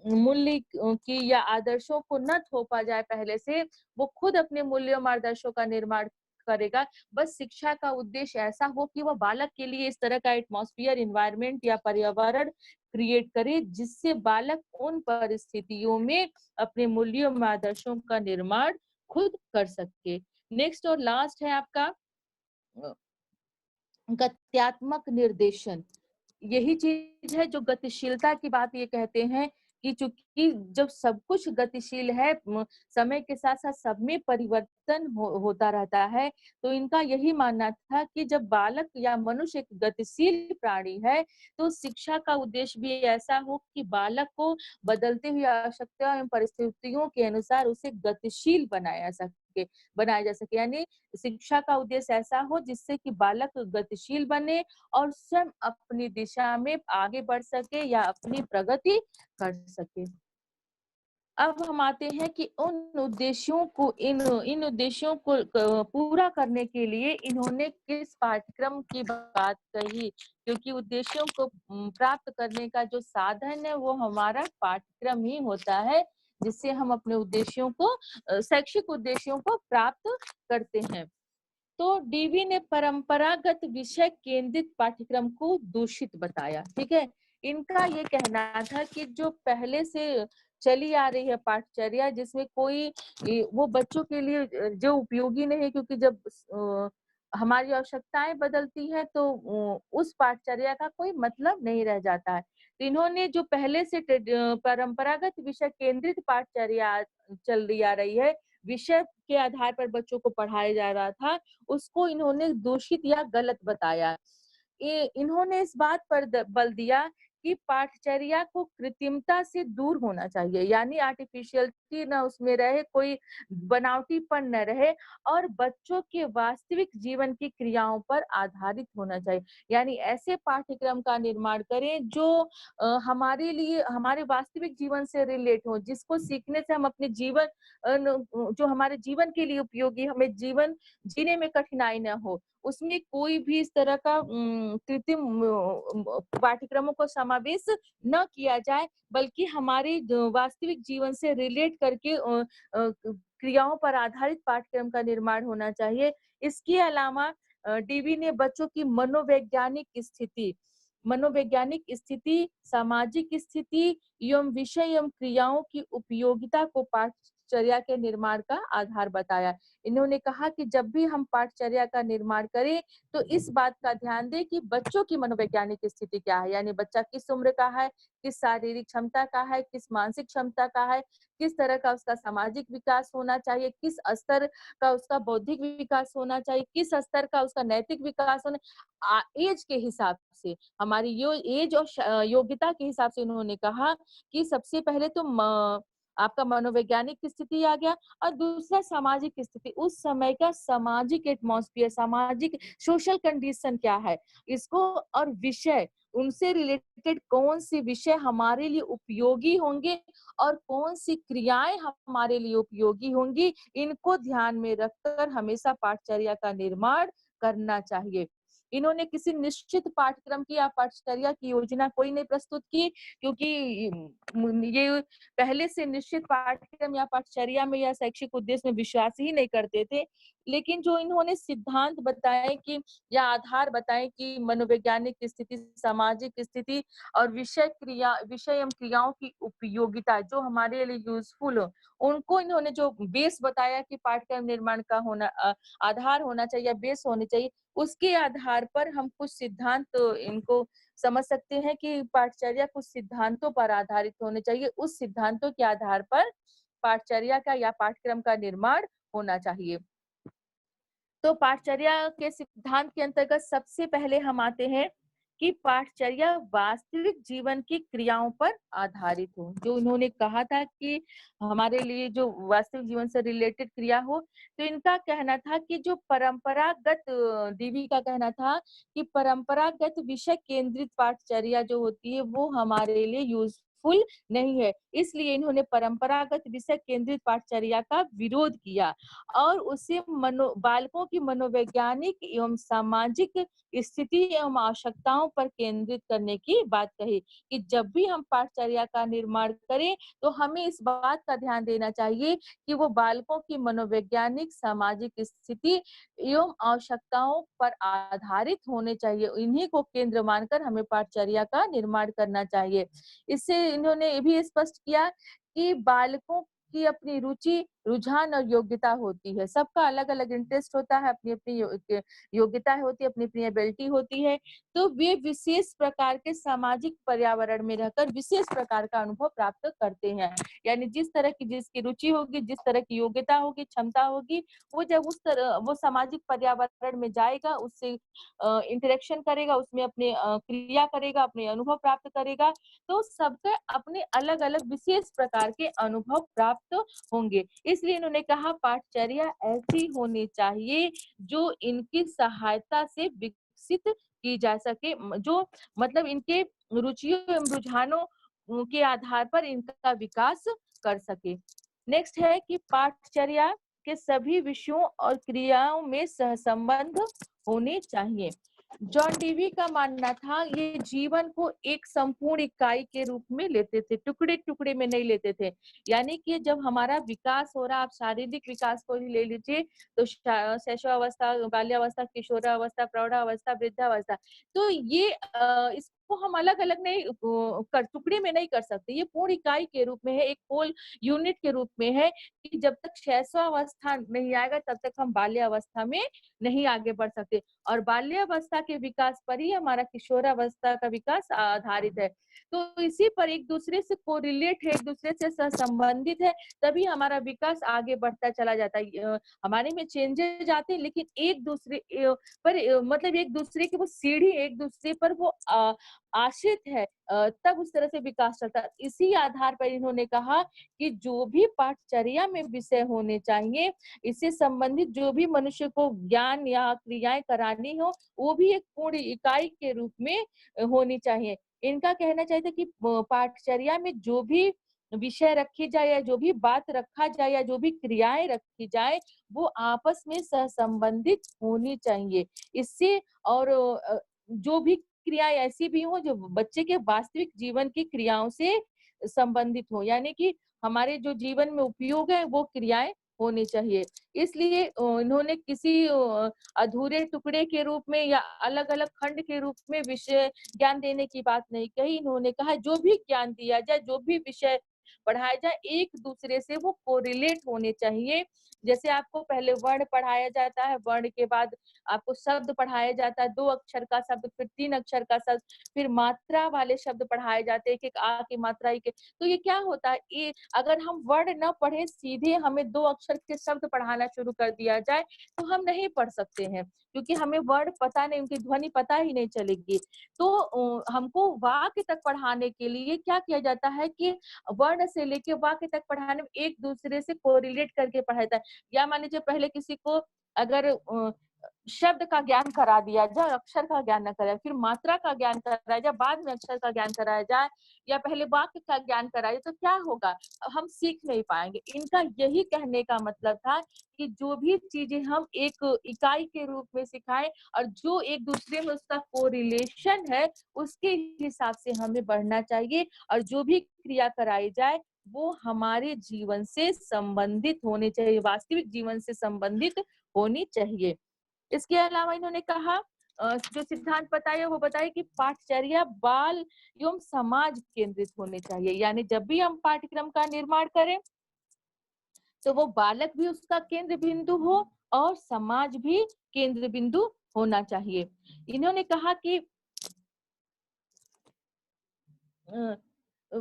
A: मूल्य की या आदर्शों को न थोपा जाए पहले से, वो खुद अपने मूल्यों आदर्शों का निर्माण करेगा। बस शिक्षा का उद्देश्य ऐसा हो कि वह बालक के लिए इस तरह का एटमॉस्फेयर, इन्वायरमेंट या पर्यावरण क्रिएट करे जिससे बालक उन परिस्थितियों में अपने मूल्यों में आदर्शों का निर्माण खुद कर सके। नेक्स्ट और लास्ट है आपका गत्यात्मक निर्देशन। यही चीज है जो गतिशीलता की बात ये कहते हैं कि चूंकि जब सब कुछ गतिशील है, समय के साथ साथ सब में परिवर्तन होता रहता है, तो इनका यही मानना था कि जब बालक या मनुष्य एक गतिशील प्राणी है तो शिक्षा का उद्देश्य भी ऐसा हो कि बालक को बदलते हुए आवश्यकता एवं परिस्थितियों के अनुसार उसे गतिशील बनाया जा सके। यानी शिक्षा का उद्देश्य ऐसा हो जिससे कि बालक गतिशील बने और स्वयं अपनी दिशा में आगे बढ़ सके या अपनी प्रगति कर सके। अब हम आते हैं कि इन उद्देश्यों को पूरा करने के लिए इन्होंने किस पाठ्यक्रम की बात कही, क्योंकि उद्देश्यों को प्राप्त करने का जो साधन है वो हमारा पाठ्यक्रम ही होता है, जिससे हम अपने उद्देश्यों को, शैक्षिक उद्देश्यों को प्राप्त करते हैं। तो डीवी ने परंपरागत विषय केंद्रित पाठ्यक्रम को दूषित बताया। ठीक है, इनका ये कहना था कि जो पहले से चली आ रही है पाठचर्या, जिसमें कोई वो बच्चों के लिए जो उपयोगी नहीं है, क्योंकि जब हमारी आवश्यकताएं बदलती है तो उस पाठचर्या का कोई मतलब नहीं रह जाता है। तो इन्होंने जो पहले से परंपरागत विषय केंद्रित पाठचर्या चल आ रही है, विषय के आधार पर बच्चों को पढ़ाया जा रहा था, उसको इन्होंने दूषित या गलत बताया। इन्होंने इस बात पर बल दिया कि पाठचर्या को कृत्रिमता से दूर होना चाहिए, यानी आर्टिफिशियलिटी न उसमें रहे, कोई बनावटीपन न रहे और बच्चों के वास्तविक जीवन की क्रियाओं पर आधारित होना चाहिए। यानी ऐसे पाठ्यक्रम का निर्माण करें जो हमारे लिए, हमारे वास्तविक जीवन से रिलेट हो, जिसको सीखने से हम अपने जीवन, जो हमारे जीवन के लिए उपयोगी, हमें जीवन जीने में कठिनाई न हो। उसमें कोई भी इस तरह का कृत्रिम पाठ्यक्रमों को समावेश न किया जाए, बल्कि हमारे वास्तविक जीवन से रिलेट करके क्रियाओं पर आधारित पाठ्यक्रम का निर्माण होना चाहिए। इसके अलावा डीवी ने बच्चों की मनोवैज्ञानिक स्थिति, मनोवैज्ञानिक स्थिति, सामाजिक स्थिति एवं विषय एवं क्रियाओं की उपयोगिता को पाठचर्या के निर्माण का आधार बताया। इन्होंने कहा कि जब भी हम पाठचर्या का निर्माण करें तो इस बात का ध्यान दें कि बच्चों की मनोवैज्ञानिक स्थिति क्या है, यानी बच्चा किस उम्र का है, किस शारीरिक क्षमता का है, किस मानसिक क्षमता का है, किस तरह का उसका सामाजिक विकास होना चाहिए, किस स्तर का उसका बौद्धिक विकास होना चाहिए, किस स्तर का उसका नैतिक विकास होना एज के हिसाब से, हमारी यो एज और योग्यता के हिसाब से उन्होंने कहा कि सबसे पहले तो आपका मनोवैज्ञानिक स्थिति आ गया और दूसरा सामाजिक स्थिति, उस समय का सामाजिक एटमॉस्फेयर, सामाजिक सोशल कंडीशन क्या है, इसको और विषय, उनसे रिलेटेड कौन सी विषय हमारे लिए उपयोगी होंगे और कौन सी क्रियाएं हमारे लिए उपयोगी होंगी, इनको ध्यान में रखकर हमेशा पाठचर्या का निर्माण करना चाहिए। इन्होंने किसी निश्चित पाठ्यक्रम की या पाठचर्या की योजना कोई नहीं प्रस्तुत की, क्योंकि ये पहले से निश्चित पाठ्यक्रम या पाठचर्या में या शैक्षिक उद्देश्य में विश्वास ही नहीं करते थे। लेकिन जो इन्होंने सिद्धांत बताए कि या आधार बताए कि मनोवैज्ञानिक स्थिति, सामाजिक स्थिति और विषय एवं क्रियाओं की उपयोगिता जो हमारे लिए यूजफुल हो, उनको इन्होंने जो बेस बताया कि पाठ्यक्रम निर्माण का आधार होना चाहिए, बेस होनी चाहिए, उसके आधार पर हम कुछ सिद्धांत इनको समझ सकते हैं कि पाठचर्या कुछ सिद्धांतों पर आधारित होने चाहिए। उस सिद्धांतों के आधार पर पाठचर्या का या पाठ्यक्रम का निर्माण होना चाहिए। तो पाठचर्या के सिद्धांत के अंतर्गत सबसे पहले हम आते हैं कि पाठचर्या वास्तविक जीवन की क्रियाओं पर आधारित हो। जो इन्होंने कहा था कि हमारे लिए जो वास्तविक जीवन से रिलेटेड क्रिया हो, तो इनका कहना था कि जो परंपरागत डीवी का कहना था कि परंपरागत विषय केंद्रित पाठचर्या जो होती है वो हमारे लिए यूजफुल नहीं है। इसलिए इन्होंने परंपरागत विषय केंद्रित पाठचर्या का विरोध किया और उसे बालकों की मनोवैज्ञानिक एवं सामाजिक स्थिति एवं आवश्यकताओं पर केंद्रित करने की बात कही कि जब भी हम पाठचर्या का निर्माण करें तो हमें इस बात का ध्यान देना चाहिए कि वो बालकों की मनोवैज्ञानिक, सामाजिक स्थिति एवं आवश्यकताओं पर आधारित होने चाहिए। इन्हीं को केंद्र मानकर हमें पाठचर्या का निर्माण करना चाहिए। इससे इन्होंने ये भी स्पष्ट किया कि बालकों की अपनी रुचि, रुझान और योग्यता होती है। सबका अलग-अलग इंटरेस्ट होता है, अपनी-अपनी योग्यता होती है, अपनी-अपनी एबिलिटी होती है। तो वे विशेष प्रकार के सामाजिक पर्यावरण में रहकर विशेष प्रकार का अनुभव प्राप्त करते हैं। यानी जिस तरह की जिसकी रुचि होगी, जिस तरह की योग्यता होगी, क्षमता होगी, वो जब वो सामाजिक पर्यावरण में जाएगा, उससे इंटरेक्शन करेगा, उसमें अपने क्रिया करेगा, अपने अनुभव प्राप्त करेगा, तो सबके अपने अलग-अलग विशेष प्रकार के अनुभव प्राप्त होंगे। इसलिए इन्होंने कहा पाठचर्या ऐसी होनी चाहिए जो इनकी सहायता से विकसित की जा सके, जो मतलब इनके रुचियों एवं रुझानों के आधार पर इनका विकास कर सके। नेक्स्ट है कि पाठचर्या के सभी विषयों और क्रियाओं में सहसंबंध होने चाहिए। जॉन डीवी का मानना था ये जीवन को एक संपूर्ण इकाई के रूप में लेते थे, टुकड़े टुकड़े में नहीं लेते थे। यानी कि जब हमारा विकास हो रहा, आप शारीरिक विकास को ही ले लीजिए तो शैशवावस्था, बाल्यावस्था, किशोरावस्था, प्रौढ़ावस्था, वृद्धावस्था, तो ये इसको हम अलग अलग नहीं कर टुकड़े में नहीं कर सकते। ये पूर्ण इकाई के रूप में है, एक होल यूनिट के रूप में है कि जब तक शैशवावस्था नहीं आएगा तब तक हम बाल्यावस्था में नहीं आगे बढ़ सकते। और बाल्यावस्था के विकास पर ही हमारा किशोरावस्था का विकास आधारित है। तो इसी पर एक दूसरे से कोरिलेट है, एक दूसरे से सहसंबंधित है, तभी हमारा विकास आगे बढ़ता चला जाता है। हमारे में चेंजेस आते हैं लेकिन एक दूसरे पर मतलब एक दूसरे की वो सीढ़ी एक दूसरे पर वो आश्रित है, तब उस तरह से विकास चलता है। इसी आधार पर इन्होंने कहा कि जो भी पाठचर्या में विषय होने चाहिए, इससे संबंधित जो भी मनुष्य को ज्ञान या क्रियाएं करानी हो, वो भी एक पूर्ण इकाई के रूप में होनी चाहिए। इनका कहना चाहिए कि पाठचर्या में जो भी विषय रखी जाए या जो भी बात रखा जाए या जो भी क्रियाएं रखी जाए, वो आपस में सहसंबंधित होनी चाहिए। इससे और जो भी क्रियाएं ऐसी भी हो जो बच्चे के वास्तविक जीवन की क्रियाओं से संबंधित हो, यानी कि हमारे जो जीवन में उपयोग है वो क्रियाएं होनी चाहिए। इसलिए इन्होंने किसी अधूरे टुकड़े के रूप में या अलग-अलग खंड के रूप में विषय ज्ञान देने की बात नहीं कही। इन्होंने कहा जो भी ज्ञान दिया जाए, जो भी विषय पढ़ाया जाए, एक-दूसरे से वो कोरिलेट होने चाहिए। जैसे आपको पहले वर्ण पढ़ाया जाता है, वर्ण के बाद आपको शब्द पढ़ाया जाता है, 2 अक्षर का शब्द, फिर 3 अक्षर का शब्द, फिर मात्रा वाले शब्द पढ़ाए जाते हैं, एक-एक आ की मात्रा, एक तो ये क्या होता है, ये अगर हम वर्ण ना पढ़े, सीधे हमें 2 अक्षर के शब्द पढ़ाना शुरू कर दिया जाए, तो हम नहीं पढ़ सकते हैं, क्योंकि हमें वर्ण पता नहीं, उनकी ध्वनि पता ही नहीं चलेगी। तो हमको वाक्य तक पढ़ाने के लिए क्या किया जाता है कि वर्ण से लेके वाक्य तक पढ़ाने में एक-दूसरे से कोरिलेट करके पढ़ाया जाता है। या मान लीजिए पहले किसी को अगर शब्द का ज्ञान करा दिया जाए, अक्षर का ज्ञान ना कराया, फिर मात्रा का ज्ञान कराया जाए, बाद में अक्षर का ज्ञान कराया जाए, या पहले वाक्य का ज्ञान कराया जाए, तो क्या होगा? हम सीख नहीं पाएंगे। इनका यही कहने का मतलब था कि जो भी चीजें हम एक इकाई के रूप में सिखाएं और जो एक दूसरे में उसका कोरिलेशन है, उसके हिसाब से हमें बढ़ना चाहिए, और जो भी क्रिया कराई जाए वो हमारे जीवन से संबंधित होने चाहिए, वास्तविक जीवन से संबंधित होनी चाहिए। इसके अलावा इन्होंने कहा जो सिद्धांत बताया वो बताया कि पाठचर्या बाल एवं समाज केंद्रित होने चाहिए। यानी जब भी हम पाठ्यक्रम का निर्माण करें तो वो बालक भी उसका केंद्र बिंदु हो और समाज भी केंद्र बिंदु होना चाहिए। इन्होंने कहा कि अ, अ,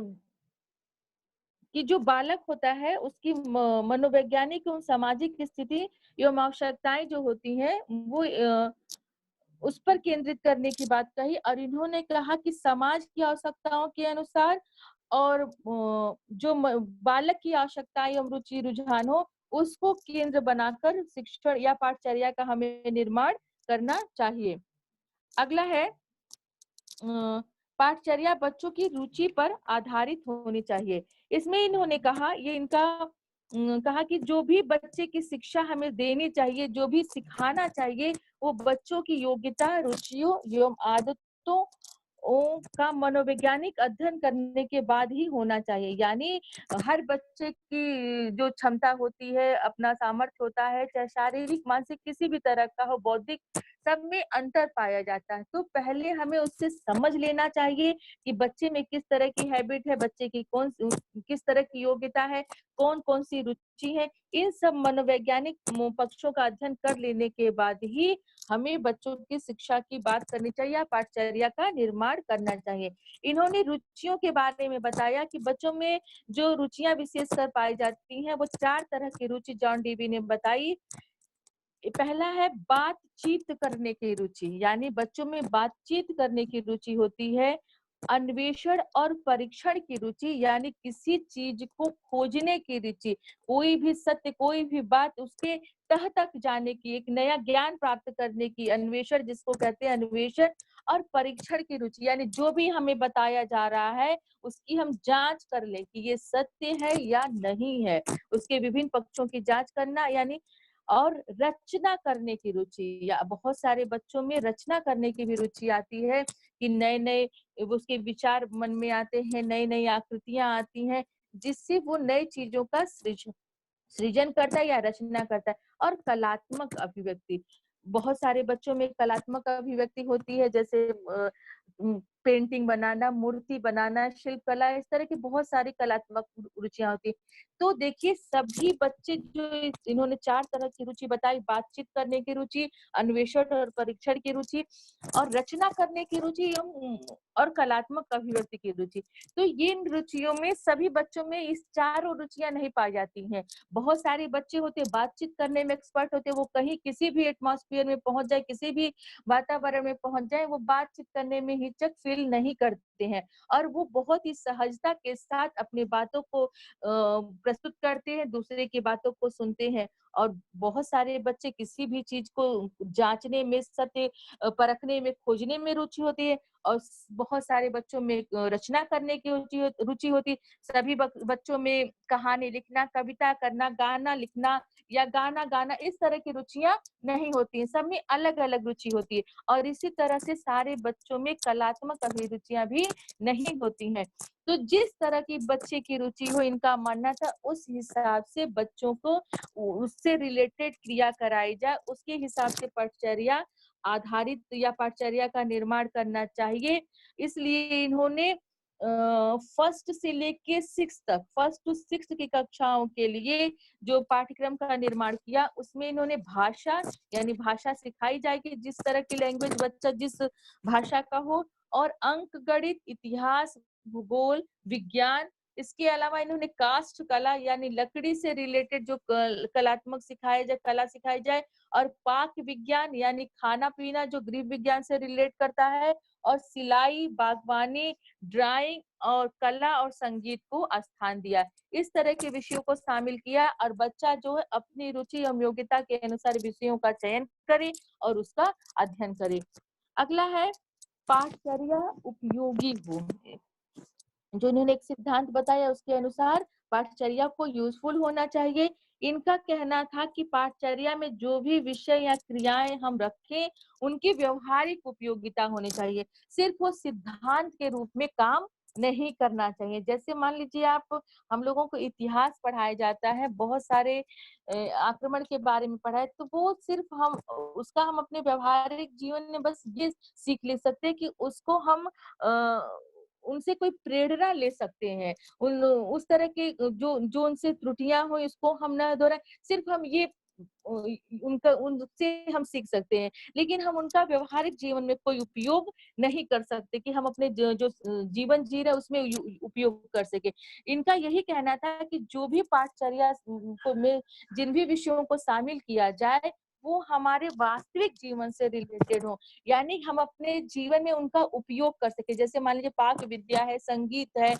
A: जो बालक होता है उसकी मनोवैज्ञानिक एवं सामाजिक स्थिति एवं आवश्यकताएं जो होती हैं वो उस पर केंद्रित करने की बात कही, और इन्होंने कहा कि समाज की आवश्यकताओं के अनुसार और जो बालक की आवश्यकताएं एवं रुचि रुझान हो उसको केंद्र बनाकर शिक्षण या पाठचर्या का हमें निर्माण करना चाहिए। अगला है पाठचर्या बच्चों की रुचि पर आधारित होनी चाहिए। इसमें इन्होंने कहा, ये इनका कहा कि जो भी बच्चे की शिक्षा हमें देनी चाहिए, जो भी सिखाना चाहिए, वो बच्चों की योग्यता, रुचियों एवं आदतों का मनोवैज्ञानिक अध्ययन करने के बाद ही होना चाहिए। यानी हर बच्चे की जो क्षमता होती है, अपना सामर्थ्य होता है, चाहे शारीरिक, मानसिक, किसी भी तरह का हो, बौद्धिक, सब में अंतर पाया जाता है। तो पहले हमें उससे समझ लेना चाहिए कि बच्चे में किस तरह की हैबिट है, बच्चे की किस तरह की योग्यता है, कौन कौन सी रुचि है। इन सब मनोवैज्ञानिक पक्षों का अध्ययन कर लेने के बाद ही हमें बच्चों की शिक्षा की बात करनी चाहिए, पाठचर्या का निर्माण करना चाहिए। इन्होंने रुचियों के बारे में बताया कि बच्चों में जो रुचियां विशेषकर पाई जाती हैं वो 4 तरह की रुचि जॉन डीवी ने बताई। पहला है बातचीत करने की रुचि, यानी बच्चों में बातचीत करने की रुचि होती है। अन्वेषण और परीक्षण की रुचि, यानी किसी चीज को खोजने की रुचि, कोई भी सत्य, कोई भी बात, उसके तह तक जाने की, एक नया ज्ञान प्राप्त करने की, अन्वेषण जिसको कहते हैं, अन्वेषण और परीक्षण की रुचि, यानी जो भी हमें बताया जा रहा है उसकी हम जांच कर लें कि ये सत्य है या नहीं है, उसके विभिन्न पक्षों की जांच करना। यानी और रचना करने की रुचि, या बहुत सारे बच्चों में रचना करने की भी रुचि आती है कि नए नए उसके विचार मन में आते हैं, नई नई आकृतियां आती हैं, जिससे वो नई चीजों का सृजन करता है या रचना करता है। और कलात्मक अभिव्यक्ति, बहुत सारे बच्चों में कलात्मक अभिव्यक्ति होती है, जैसे पेंटिंग बनाना, मूर्ति बनाना, शिल्पकला, इस तरह की बहुत सारी कलात्मक रुचियां होती है। तो देखिए सभी बच्चे जो इन्होंने 4 तरह की रुचि बताई, बातचीत करने की रुचि, अन्वेषण और परीक्षण की रुचि, और रचना करने की रुचि और कलात्मक अभिव्यक्ति की रुचि। तो ये इन रुचियों में सभी बच्चों में इस चारों रुचियां नहीं पाई जाती हैं। बहुत सारे बच्चे होते हैं बातचीत करने में एक्सपर्ट होते हैं, वो कहीं किसी भी एटमॉस्फेयर में पहुंच जाए, किसी भी वातावरण में पहुंच जाए, वो बातचीत करने में हिचक फील नहीं करते हैं, और वो बहुत ही सहजता के साथ अपनी बातों को प्रस्तुत करते हैं, दूसरे की बातों को सुनते हैं। और बहुत सारे बच्चे किसी भी चीज को जांचने में, सत्य परखने में, खोजने में रुचि होती है, और बहुत सारे बच्चों में रचना करने की रुचि होती है। सभी बच्चों में कहानी लिखना, कविता करना, गाना लिखना या गाना गाना, इस तरह की रुचियां नहीं होती हैं, सब में अलग अलग रुचि होती है। और इसी तरह से सारे बच्चों में कलात्मक अभिरुचियां भी नहीं होती हैं। तो जिस तरह की बच्चे की रुचि हो, इनका मानना था उस हिसाब से बच्चों को उससे रिलेटेड क्रिया कराई जाए, उसके हिसाब से पाठचर्या आधारित या पाठचर्या का निर्माण करना चाहिए। इसलिए इन्होंने फर्स्ट से लेके 6 तक, फर्स्ट टू 6 की कक्षाओं के लिए जो पाठ्यक्रम का निर्माण किया, उसमें इन्होंने भाषा यानी भाषा सिखाई जाएगी, जिस तरह की लैंग्वेज बच्चा जिस भाषा का हो, और अंक गणित, इतिहास, भूगोल, विज्ञान। इसके अलावा इन्होंने काष्ठ कला यानी लकड़ी से रिलेटेड जो कलात्मक सिखाया जाए, कला सिखाई जाए, और पाक विज्ञान यानी खाना पीना जो गृह विज्ञान से रिलेट करता है, और सिलाई, बागवानी, ड्राइंग और कला और संगीत को स्थान दिया। इस तरह के विषयों को शामिल किया और बच्चा जो है अपनी रुचि एवं योग्यता के अनुसार विषयों का चयन करे और उसका अध्ययन करे। अगला है पाठचर्या उपयोगी हो। जो इन्होंने एक सिद्धांत बताया उसके अनुसार पाठचर्या को यूजफुल होना चाहिए। इनका कहना था कि पाठचर्या में जो भी विषय या क्रियाएं हम रखें, उनकी व्यवहारिक उपयोगिता होनी चाहिए, सिर्फ वो सिद्धांत के रूप में काम नहीं करना चाहिए। जैसे मान लीजिए आप, हम लोगों को इतिहास पढ़ाया जाता है, बहुत सारे आक्रमण के बारे में पढ़ा है, तो वो सिर्फ हम उसका हम अपने व्यवहारिक जीवन में बस ये सीख ले सकते हैं कि उसको हम उनसे कोई प्रेरणा ले सकते हैं। उस तरह के जो जो उनसे त्रुटियां हो, इसको हम ना दोहराएं, सिर्फ हम ये उनका उनसे हम सीख सकते हैं, लेकिन हम उनका व्यवहारिक जीवन में कोई उपयोग नहीं कर सकते कि हम अपने जो जीवन जी रहे उसमें उपयोग कर सके। इनका यही कहना था कि जो भी पाठचर्या को में जिन भी विषयों को शामिल किया जाए, वो हमारे वास्तविक जीवन से रिलेटेड हो, यानी हम अपने जीवन में उनका उपयोग कर सके। जैसे मान लीजिए पाक विद्या है, संगीत है,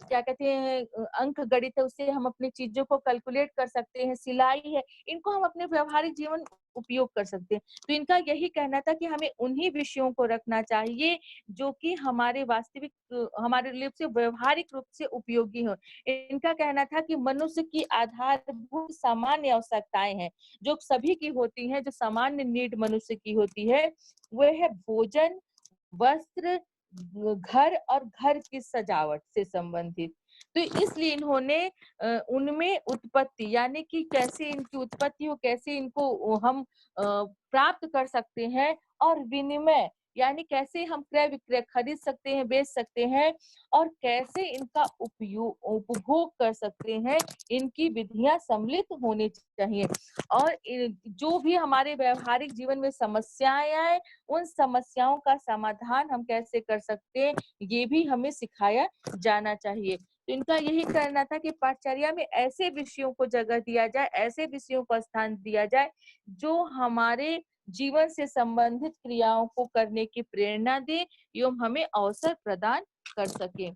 A: क्या कहते हैं, अंक गणित है, उससे हम अपनी चीजों को कैलकुलेट कर सकते हैं, सिलाई है, इनको हम अपने व्यवहारिक जीवन उपयोग कर सकते हैं। तो इनका यही कहना था कि हमें उन्हीं विषयों को रखना चाहिए जो कि हमारे वास्तविक हमारे लिए से व्यवहारिक रूप से उपयोगी हो। इनका कहना था कि मनुष्य की आधारभूत सामान्य आवश्यकताएं हैं जो सभी की होती हैं, जो सामान्य नीड मनुष्य की होती है, वह है भोजन, वस्त्र, घर और घर की सजावट से संबंधित। तो इसलिए इन्होंने उनमें उत्पत्ति यानी कि कैसे इनकी उत्पत्ति हो, कैसे इनको हम प्राप्त कर सकते हैं, और विनिमय यानी कैसे हम क्रय विक्रय खरीद सकते हैं, बेच सकते हैं, और कैसे इनका उपभोग कर सकते हैं, इनकी विधियां सम्मिलित होनी चाहिए। और जो भी हमारे व्यवहारिक जीवन में समस्याएं आए, उन समस्याओं का समाधान हम कैसे कर सकते हैं, ये भी हमें सिखाया जाना चाहिए। तो इनका यही कहना था कि पाठचर्या में ऐसे विषयों को जगह दिया जाए, ऐसे विषयों को स्थान दिया जाए जो हमारे जीवन से संबंधित क्रियाओं को करने की प्रेरणा दे एवं हमें अवसर प्रदान कर सके।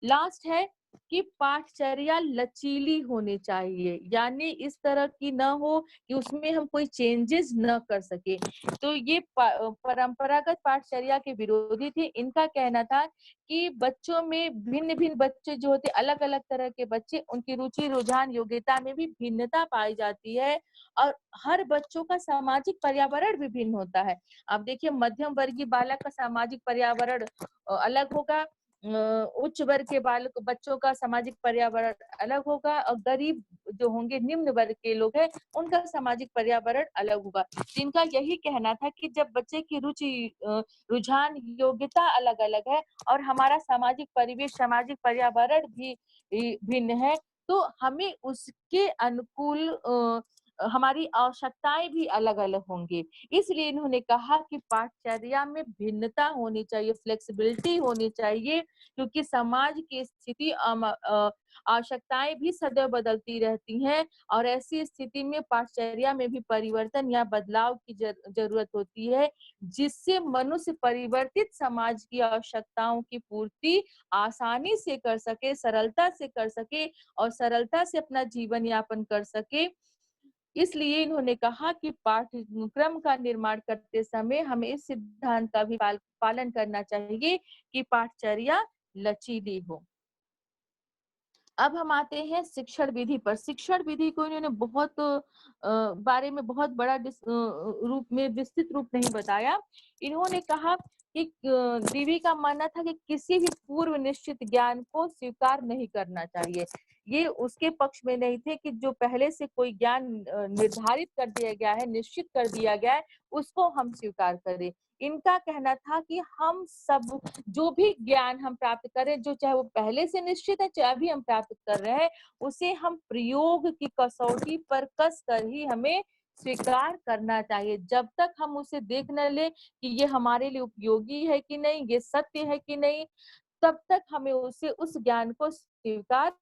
A: लास्ट है कि पाठचर्या लचीली होनी चाहिए, यानी इस तरह की न हो कि उसमें हम कोई चेंजेस न कर सके। तो ये परंपरागत पाठचर्या के विरोधी थे। इनका कहना था कि बच्चों में भिन्न भिन्न बच्चे जो होते, अलग अलग तरह के बच्चे, उनकी रुचि, रुझान, योग्यता में भी भिन्नता पाई जाती है, और हर बच्चों का सामाजिक पर्यावरण भी भिन्न होता है। आप देखिए, मध्यम वर्गीय बालक का सामाजिक पर्यावरण अलग होगा, उच्च वर्ग के बालक बच्चों का सामाजिक पर्यावरण अलग होगा, और गरीब जो होंगे, निम्न वर्ग के लोग हैं, उनका सामाजिक पर्यावरण अलग होगा। जिनका यही कहना था कि जब बच्चे की रुचि, रुझान, योग्यता अलग अलग है और हमारा सामाजिक परिवेश, सामाजिक पर्यावरण भी भिन्न है, तो हमें उसके अनुकूल हमारी आवश्यकताएं भी अलग अलग होंगी। इसलिए इन्होंने कहा कि पाठचर्या में भिन्नता होनी चाहिए, फ्लेक्सिबिलिटी होनी चाहिए, क्योंकि समाज की स्थिति आवश्यकताएं भी सदैव बदलती रहती हैं, और ऐसी स्थिति में पाठचर्या में भी परिवर्तन या बदलाव की जरूरत होती है, जिससे मनुष्य परिवर्तित समाज की आवश्यकताओं की पूर्ति आसानी से कर सके, सरलता से कर सके, और सरलता से अपना जीवन यापन कर सके। इसलिए इन्होंने कहा कि पाठ्यक्रम का निर्माण करते समय हमें इस सिद्धांत का भी पालन करना चाहिए कि पाठचर्या लचीली हो। अब हम आते हैं शिक्षण विधि पर। शिक्षण विधि को इन्होंने बहुत बारे में बहुत बड़ा रूप में विस्तृत रूप नहीं बताया। इन्होंने कहा कि डीवी का मानना था कि किसी भी पूर्व निश्चित ज्ञान को स्वीकार नहीं करना चाहिए। ये उसके पक्ष में नहीं थे कि जो पहले से कोई ज्ञान निर्धारित कर दिया गया है, निश्चित कर दिया गया है, उसको हम स्वीकार करें। इनका कहना था कि हम सब जो भी ज्ञान हम प्राप्त करें, जो चाहे वो पहले से निश्चित है, चाहे अभी हम प्राप्त कर रहे हैं, उसे हम प्रयोग की कसौटी पर कस कर ही हमें स्वीकार करना चाहिए। जब तक हम उसे देख न ले कि ये हमारे लिए उपयोगी है कि नहीं, ये सत्य है कि नहीं, तब तक हमें उसे उस ज्ञान को स्वीकार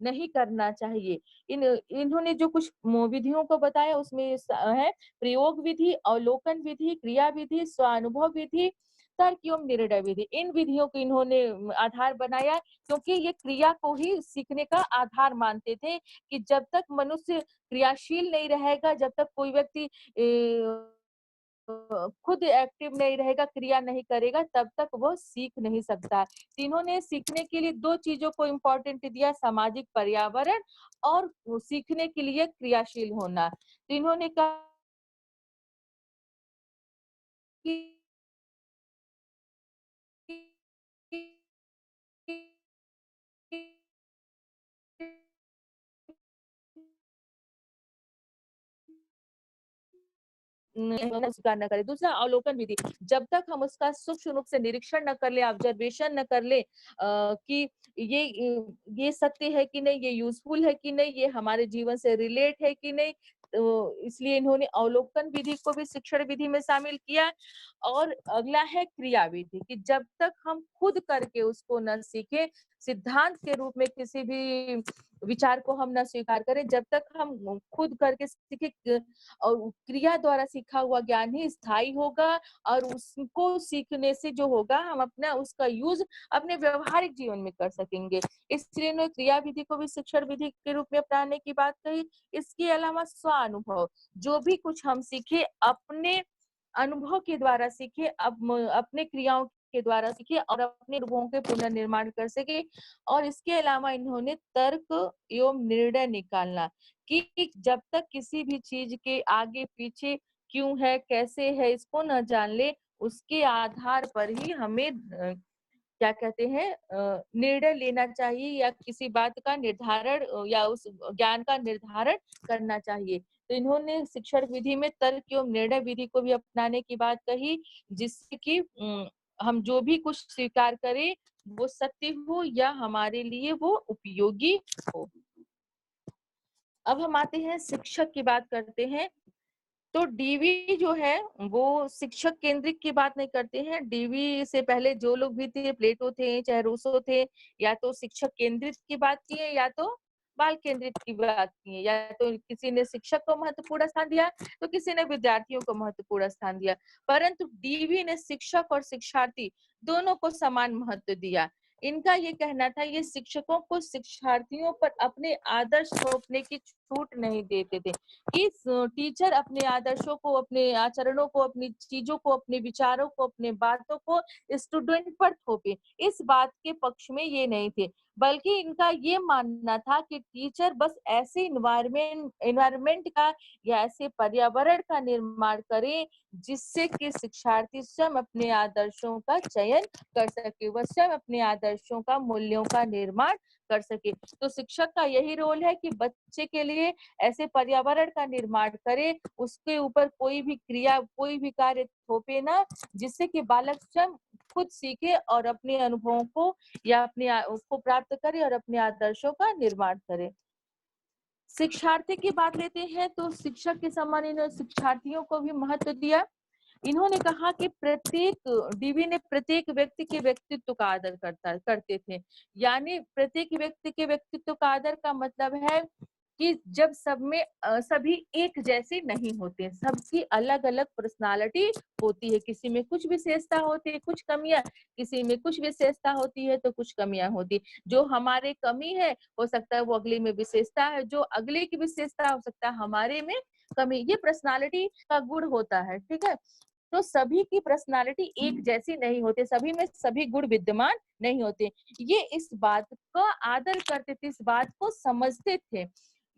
A: नहीं करना चाहिए। इन्होंने जो कुछ विधियों को बताया उसमें है प्रयोग विधि, अवलोकन विधि, क्रिया विधि, स्वानुभव विधि, तर्क एवं निर्णय विधि। इन विधियों को इन्होंने आधार बनाया, क्योंकि ये क्रिया को ही सीखने का आधार मानते थे कि जब तक मनुष्य क्रियाशील नहीं रहेगा, जब तक कोई व्यक्ति खुद एक्टिव नहीं रहेगा, क्रिया नहीं करेगा, तब तक वो सीख नहीं सकता। तीनों ने सीखने के लिए दो चीजों को इम्पोर्टेंट दिया, सामाजिक पर्यावरण और सीखने के लिए क्रियाशील होना। तो इन्होंने कहा कि स्वीकार न करें। दूसरा अवलोकन विधि, जब तक हम उसका सूक्ष्म रूप से निरीक्षण न कर ले, ऑब्जर्वेशन न कर ले कि ये सत्य है कि नहीं, ये यूजफुल है कि नहीं, ये हमारे जीवन से रिलेट है कि नहीं, तो इसलिए इन्होंने अवलोकन विधि को भी शिक्षण विधि में शामिल किया। और अगला है क्रिया विधि, कि जब तक हम खुद करके उसको न सीखें, सिद्धांत के रूप में किसी भी विचार को हम न स्वीकार करें, जब तक हम खुद करके सीखे, और क्रिया द्वारा सीखा हुआ ज्ञान ही स्थायी होगा, और उसको सीखने से जो होगा हम अपना उसका यूज अपने व्यवहारिक जीवन में कर सकेंगे। इसलिए इन्होंने क्रिया विधि को भी शिक्षण विधि के रूप में अपनाने की बात कही। इसके अलावा स्वानुभव, जो भी कुछ हम सीखे अपने अनुभव के द्वारा सीखे, अपने क्रियाओं के द्वारा सीखे और अपने अनुभवों के पुनर्निर्माण कर सके। और इसके अलावा इन्होंने तर्क एवं निर्णय निकालना, कि जब तक किसी भी चीज के आगे पीछे क्यों है, कैसे है, इसको न जान ले, उसके आधार पर ही हमें क्या कहते हैं निर्णय लेना चाहिए, या किसी बात का निर्धारण या उस ज्ञान का निर्धारण करना चाहिए। तो इन्होंने शिक्षण विधि में तर्क एवं निर्णय विधि को भी अपनाने की बात कही, जिससे कि हम जो भी कुछ स्वीकार करें वो सत्य हो या हमारे लिए वो उपयोगी हो। अब हम आते हैं शिक्षक की बात करते हैं। तो डीवी जो है वो शिक्षक केंद्रित की बात नहीं करते हैं। डीवी से पहले जो लोग भी थे, प्लेटो थे चाहे रूसो थे, या तो शिक्षक केंद्रित की बात किए या तो बाल केंद्रित की बात किए, या तो किसी ने शिक्षक को महत्वपूर्ण स्थान दिया तो किसी ने विद्यार्थियों को महत्वपूर्ण स्थान दिया। परंतु डीवी ने शिक्षक और शिक्षार्थी दोनों को समान महत्व दिया। इनका ये कहना था, ये शिक्षकों को शिक्षार्थियों पर अपने आदर्श थोपने की छूट नहीं देते थे, कि टीचर अपने आदर्शों को, अपने आचरणों को, अपनी चीजों को, अपने विचारों को, अपने बातों को स्टूडेंट पर थोपे। इस बात के पक्ष में ये नहीं थे, बल्कि इनका ये मानना था कि टीचर बस ऐसे इन्वायरमेंट का या ऐसे पर्यावरण का निर्माण करे जिससे कि शिक्षार्थी स्वयं अपने आदर्शों का चयन कर सके, वह स्वयं अपने आदर्शों का, मूल्यों का निर्माण कर सके। तो शिक्षक का यही रोल है कि बच्चे के लिए ऐसे पर्यावरण का निर्माण करे, उसके ऊपर कोई भी क्रिया, कोई भी कार्य थोपे ना, जिससे कि बालक स्वयं खुद सीखे और अपने अनुभवों को या अपने उसको प्राप्त करे और अपने आदर्शों का निर्माण करे। शिक्षार्थी की बात लेते हैं, तो शिक्षक के समान इन्होंने शिक्षार्थियों को भी महत्व दिया। इन्होंने कहा कि डीवी ने प्रत्येक व्यक्ति के व्यक्तित्व का आदर करते थे। यानी प्रत्येक व्यक्ति के व्यक्तित्व का आदर का मतलब है कि जब सब में सभी एक जैसे नहीं होते, सबकी अलग अलग पर्सनालिटी होती है, किसी में कुछ विशेषता होती है, कुछ कमियां, किसी में कुछ विशेषता होती है तो कुछ कमियां होती। जो हमारे कमी है हो सकता है वो अगले में विशेषता है, जो अगले की विशेषता हो सकता है हमारे में कमी। ये पर्सनालिटी का गुण होता है, ठीक है। तो सभी की पर्सनालिटी एक जैसी नहीं होती, सभी में सभी गुण विद्यमान नहीं होते। ये इस बात का आदर करते थे, इस बात को समझते थे।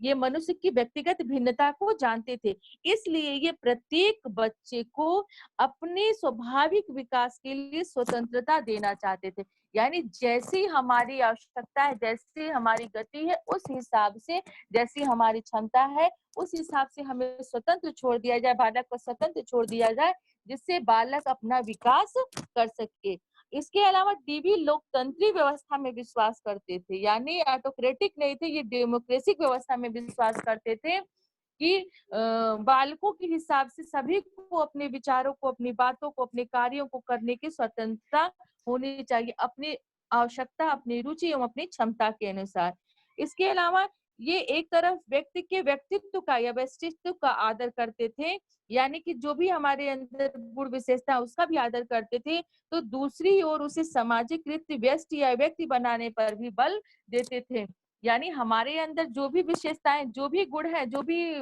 A: ये मनुष्य की व्यक्तिगत भिन्नता को जानते थे। इसलिए ये प्रत्येक बच्चे को अपने स्वाभाविक विकास के लिए स्वतंत्रता देना चाहते थे। यानी जैसी हमारी आवश्यकता है, जैसी हमारी गति है, उस हिसाब से, जैसी हमारी क्षमता है, उस हिसाब से हमें स्वतंत्र छोड़ दिया जाए, बालक को स्वतंत्र छोड़ दिया जाए, जिससे बालक अपना विकास कर सके। इसके अलावा डीवी लोकतंत्री व्यवस्था में विश्वास करते थे, यानी ऑटोक्रेटिक नहीं थे, ये डेमोक्रेटिक व्यवस्था में विश्वास करते थे कि बालकों के हिसाब से सभी को अपने विचारों को, अपनी बातों को, अपने कार्यों को करने की स्वतंत्रता होनी चाहिए, अपनी आवश्यकता, अपनी रुचि एवं अपनी क्षमता के अनुसार। इसके अलावा ये एक तरफ व्यक्ति के व्यक्तित्व का या व्यक्तित्व का आदर करते थे, यानी कि जो भी हमारे अंदर गुण विशेषता है उसका भी आदर करते थे, तो दूसरी ओर उसे सामाजिक व्यस्त या व्यक्ति बनाने पर भी बल देते थे। यानी हमारे अंदर जो भी विशेषताएं, जो भी गुण है, जो भी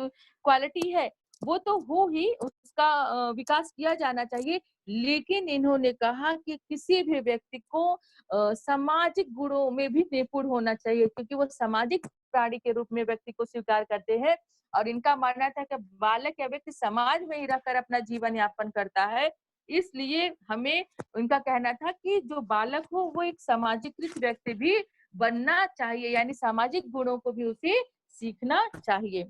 A: क्वालिटी है, वो तो हो ही, उसका विकास किया जाना चाहिए। लेकिन इन्होंने कहा कि किसी भी व्यक्ति को सामाजिक गुणों में भी निपुण होना चाहिए, क्योंकि वो सामाजिक प्राणी के रूप में व्यक्ति को स्वीकार करते हैं। और इनका मानना था कि बालक या व्यक्ति समाज में ही रहकर अपना जीवन यापन करता है। इसलिए हमें, उनका कहना था कि जो बालक हो वो एक सामाजिकृत व्यक्ति भी बनना चाहिए, यानी सामाजिक गुणों को भी उसे सीखना चाहिए।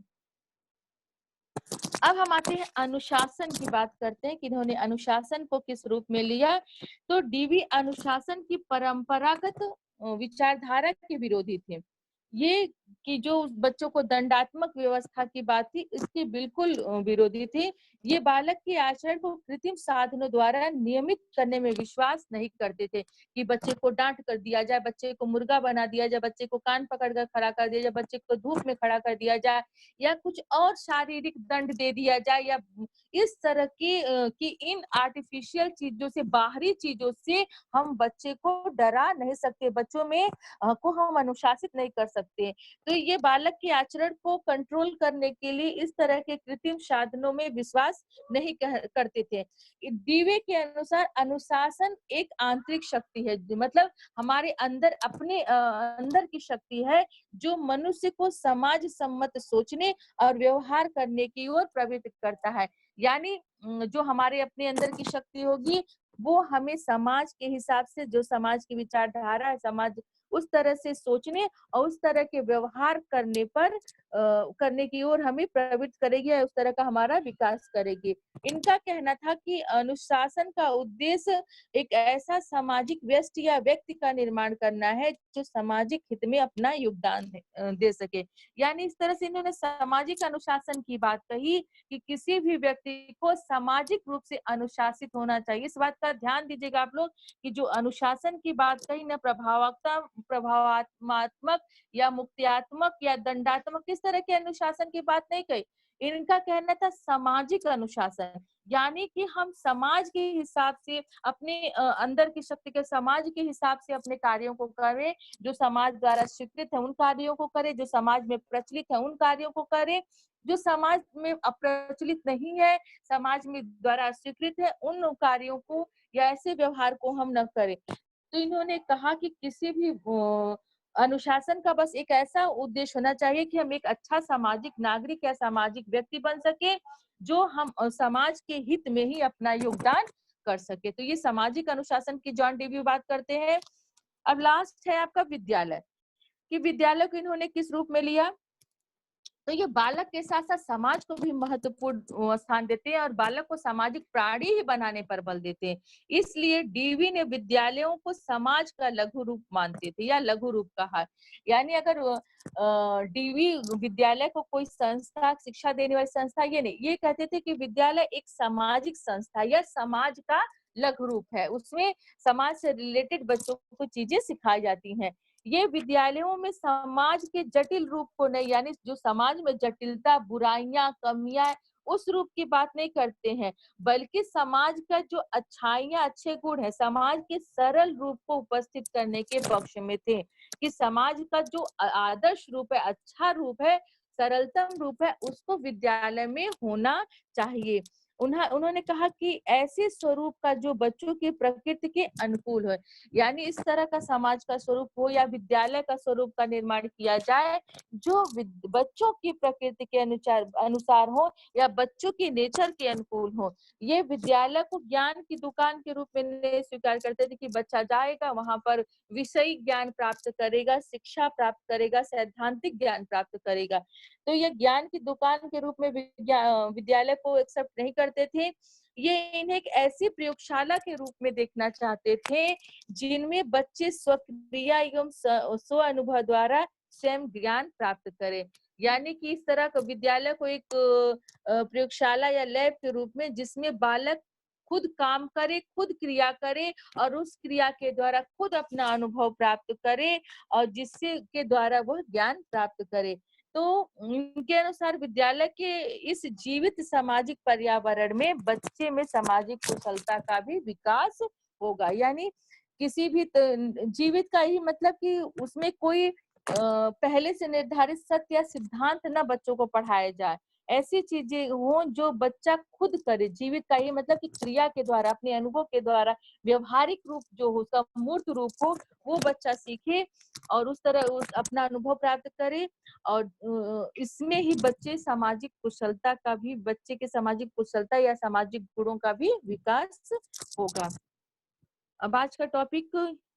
A: अब हम आते हैं अनुशासन की बात करते हैं कि इन्होंने अनुशासन को किस रूप में लिया। तो डीवी अनुशासन की परंपरागत विचारधारा के विरोधी थे। ये कि जो बच्चों को दंडात्मक व्यवस्था की बात थी, इसके बिल्कुल विरोधी थे। ये बालक के आचरण को कृत्रिम साधनों द्वारा नियमित करने में विश्वास नहीं करते थे, कि बच्चे को डांट कर दिया जाए, बच्चे को मुर्गा बना दिया जाए, बच्चे को कान पकड़ कर खड़ा कर दिया जाए, बच्चे को धूप में खड़ा कर दिया जाए, या कुछ और शारीरिक दंड दे दिया जाए, या इस तरह की इन आर्टिफिशियल चीजों से, बाहरी चीजों से हम बच्चे को डरा नहीं सकते, बच्चों में को हम अनुशासित नहीं कर सकते। तो ये बालक के आचरण को कंट्रोल करने के लिए इस तरह के कृत्रिम साधनों में विश्वास नहीं करते थे। डीवे के अनुसार अनुशासन एक आंतरिक शक्ति है, मतलब हमारे अंदर, अपने अंदर की शक्ति है, जो मनुष्य को समाज सम्मत सोचने और व्यवहार करने की ओर प्रवृत्त करता है। यानी जो हमारे अपने अंदर की शक्ति होगी, वो हमें समाज के हिसाब से, जो समाज की विचारधारा है, समाज उस तरह से सोचने और उस तरह के व्यवहार करने की ओर हमें प्रवृत्त करेगी, या उस तरह का हमारा विकास करेगी। इनका कहना था कि अनुशासन का उद्देश्य एक ऐसा सामाजिक व्यष्टि या व्यक्ति का निर्माण करना है जो सामाजिक हित में अपना योगदान दे सके। यानी इस तरह से इन्होंने सामाजिक अनुशासन की बात कही कि किसी भी व्यक्ति को सामाजिक रूप से अनुशासित होना चाहिए। इस बात का ध्यान दीजिएगा आप लोग कि जो अनुशासन की बात कही, न प्रभावात्मक या मुक्तियात्मक या दंडात्मक, किस तरह के अनुशासन की बात नहीं कही। इनका कहना था सामाजिक अनुशासन, यानी कि हम समाज के हिसाब से, अपने अंदर की शक्ति के समाज के हिसाब से अपने कार्यों को करें, जो समाज द्वारा स्वीकृत है उन कार्यों को करें, जो समाज में प्रचलित है उन कार्यों को करें, जो समाज में अप्रचलित नहीं है, समाज में द्वारा स्वीकृत है, उन कार्यों को या ऐसे व्यवहार को हम न करें। तो इन्होंने कहा कि किसी भी अनुशासन का बस एक ऐसा उद्देश्य होना चाहिए कि हम एक अच्छा सामाजिक नागरिक या सामाजिक व्यक्ति बन सके, जो हम समाज के हित में ही अपना योगदान कर सके। तो ये सामाजिक अनुशासन की जॉन डीवी बात करते हैं। अब लास्ट है आपका विद्यालय, कि विद्यालय को इन्होंने किस रूप में लिया। तो ये बालक के साथ साथ समाज को भी महत्वपूर्ण स्थान देते हैं और बालक को सामाजिक प्राणी ही बनाने पर बल देते हैं। इसलिए डीवी ने विद्यालयों को समाज का लघु रूप मानते थे, या लघु रूप कहा। यानी अगर डीवी विद्यालय को कोई संस्था, शिक्षा देने वाली संस्था, ये नहीं, ये कहते थे कि विद्यालय एक सामाजिक संस्था या समाज का लघु रूप है, उसमें समाज से रिलेटेड बच्चों को चीजें सिखाई जाती हैं। ये विद्यालयों में समाज के जटिल रूप को नहीं, यानी जो समाज में जटिलता, बुराइयां, कमियां, उस रूप की बात नहीं करते हैं, बल्कि समाज का जो अच्छाइयां, अच्छे गुण है, समाज के सरल रूप को उपस्थित करने के पक्ष में थे, कि समाज का जो आदर्श रूप है, अच्छा रूप है, सरलतम रूप है, उसको विद्यालय में होना चाहिए। उन्होंने कहा कि ऐसे स्वरूप का जो बच्चों की प्रकृति के अनुकूल हो, यानी इस तरह का समाज का स्वरूप हो या विद्यालय का स्वरूप का निर्माण किया जाए जो बच्चों की प्रकृति के अनुसार हो या बच्चों के नेचर के अनुकूल हो। ये विद्यालय को ज्ञान की दुकान के रूप में नहीं स्वीकार करते थे कि बच्चा जाएगा वहां पर विषयी ज्ञान प्राप्त करेगा, शिक्षा प्राप्त करेगा, सैद्धांतिक ज्ञान प्राप्त करेगा। तो ये ज्ञान की दुकान के रूप में विद्यालय को एक्सेप्ट नहीं करते थे। ये इन्हें एक ऐसी प्रयोगशाला के रूप में देखना चाहते थे जिनमें बच्चे स्वक्रिया एवं स्व अनुभव द्वारा स्वयं ज्ञान प्राप्त करें। यानी कि इस तरह का विद्यालय को एक प्रयोगशाला या लैब के रूप में जिसमें बालक खुद काम करे, खुद क्रिया करे और उस क्रिया के द्वारा खुद अपना अनुभव प्राप्त करे और जिससे के द्वारा वह ज्ञान प्राप्त करे। तो उनके अनुसार विद्यालय के इस जीवित सामाजिक पर्यावरण में बच्चे में सामाजिक कुशलता का भी विकास होगा। यानी किसी भी जीवित का ही मतलब कि उसमें कोई पहले से निर्धारित सत्य या सिद्धांत न बच्चों को पढ़ाया जाए, ऐसी चीजें हो जो बच्चा खुद करे। जीवित का ही मतलब कि क्रिया के द्वारा, अपने अनुभव के द्वारा व्यवहारिक रूप जो हो, उसका मूर्त रूप हो, वो बच्चा सीखे और उस तरह उस अपना अनुभव प्राप्त करे। और इसमें ही बच्चे सामाजिक कुशलता का भी, बच्चे के सामाजिक कुशलता या सामाजिक गुणों का भी विकास होगा। अब आज का टॉपिक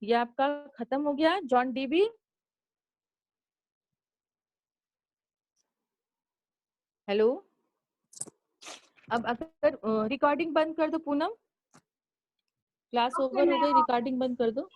A: ये आपका खत्म हो गया। John Dewey, hello. अब अगर रिकॉर्डिंग बंद कर दो पूनम, क्लास
B: ओके
A: ओवर हो गई,
B: मैम।
A: रिकॉर्डिंग बंद कर दो।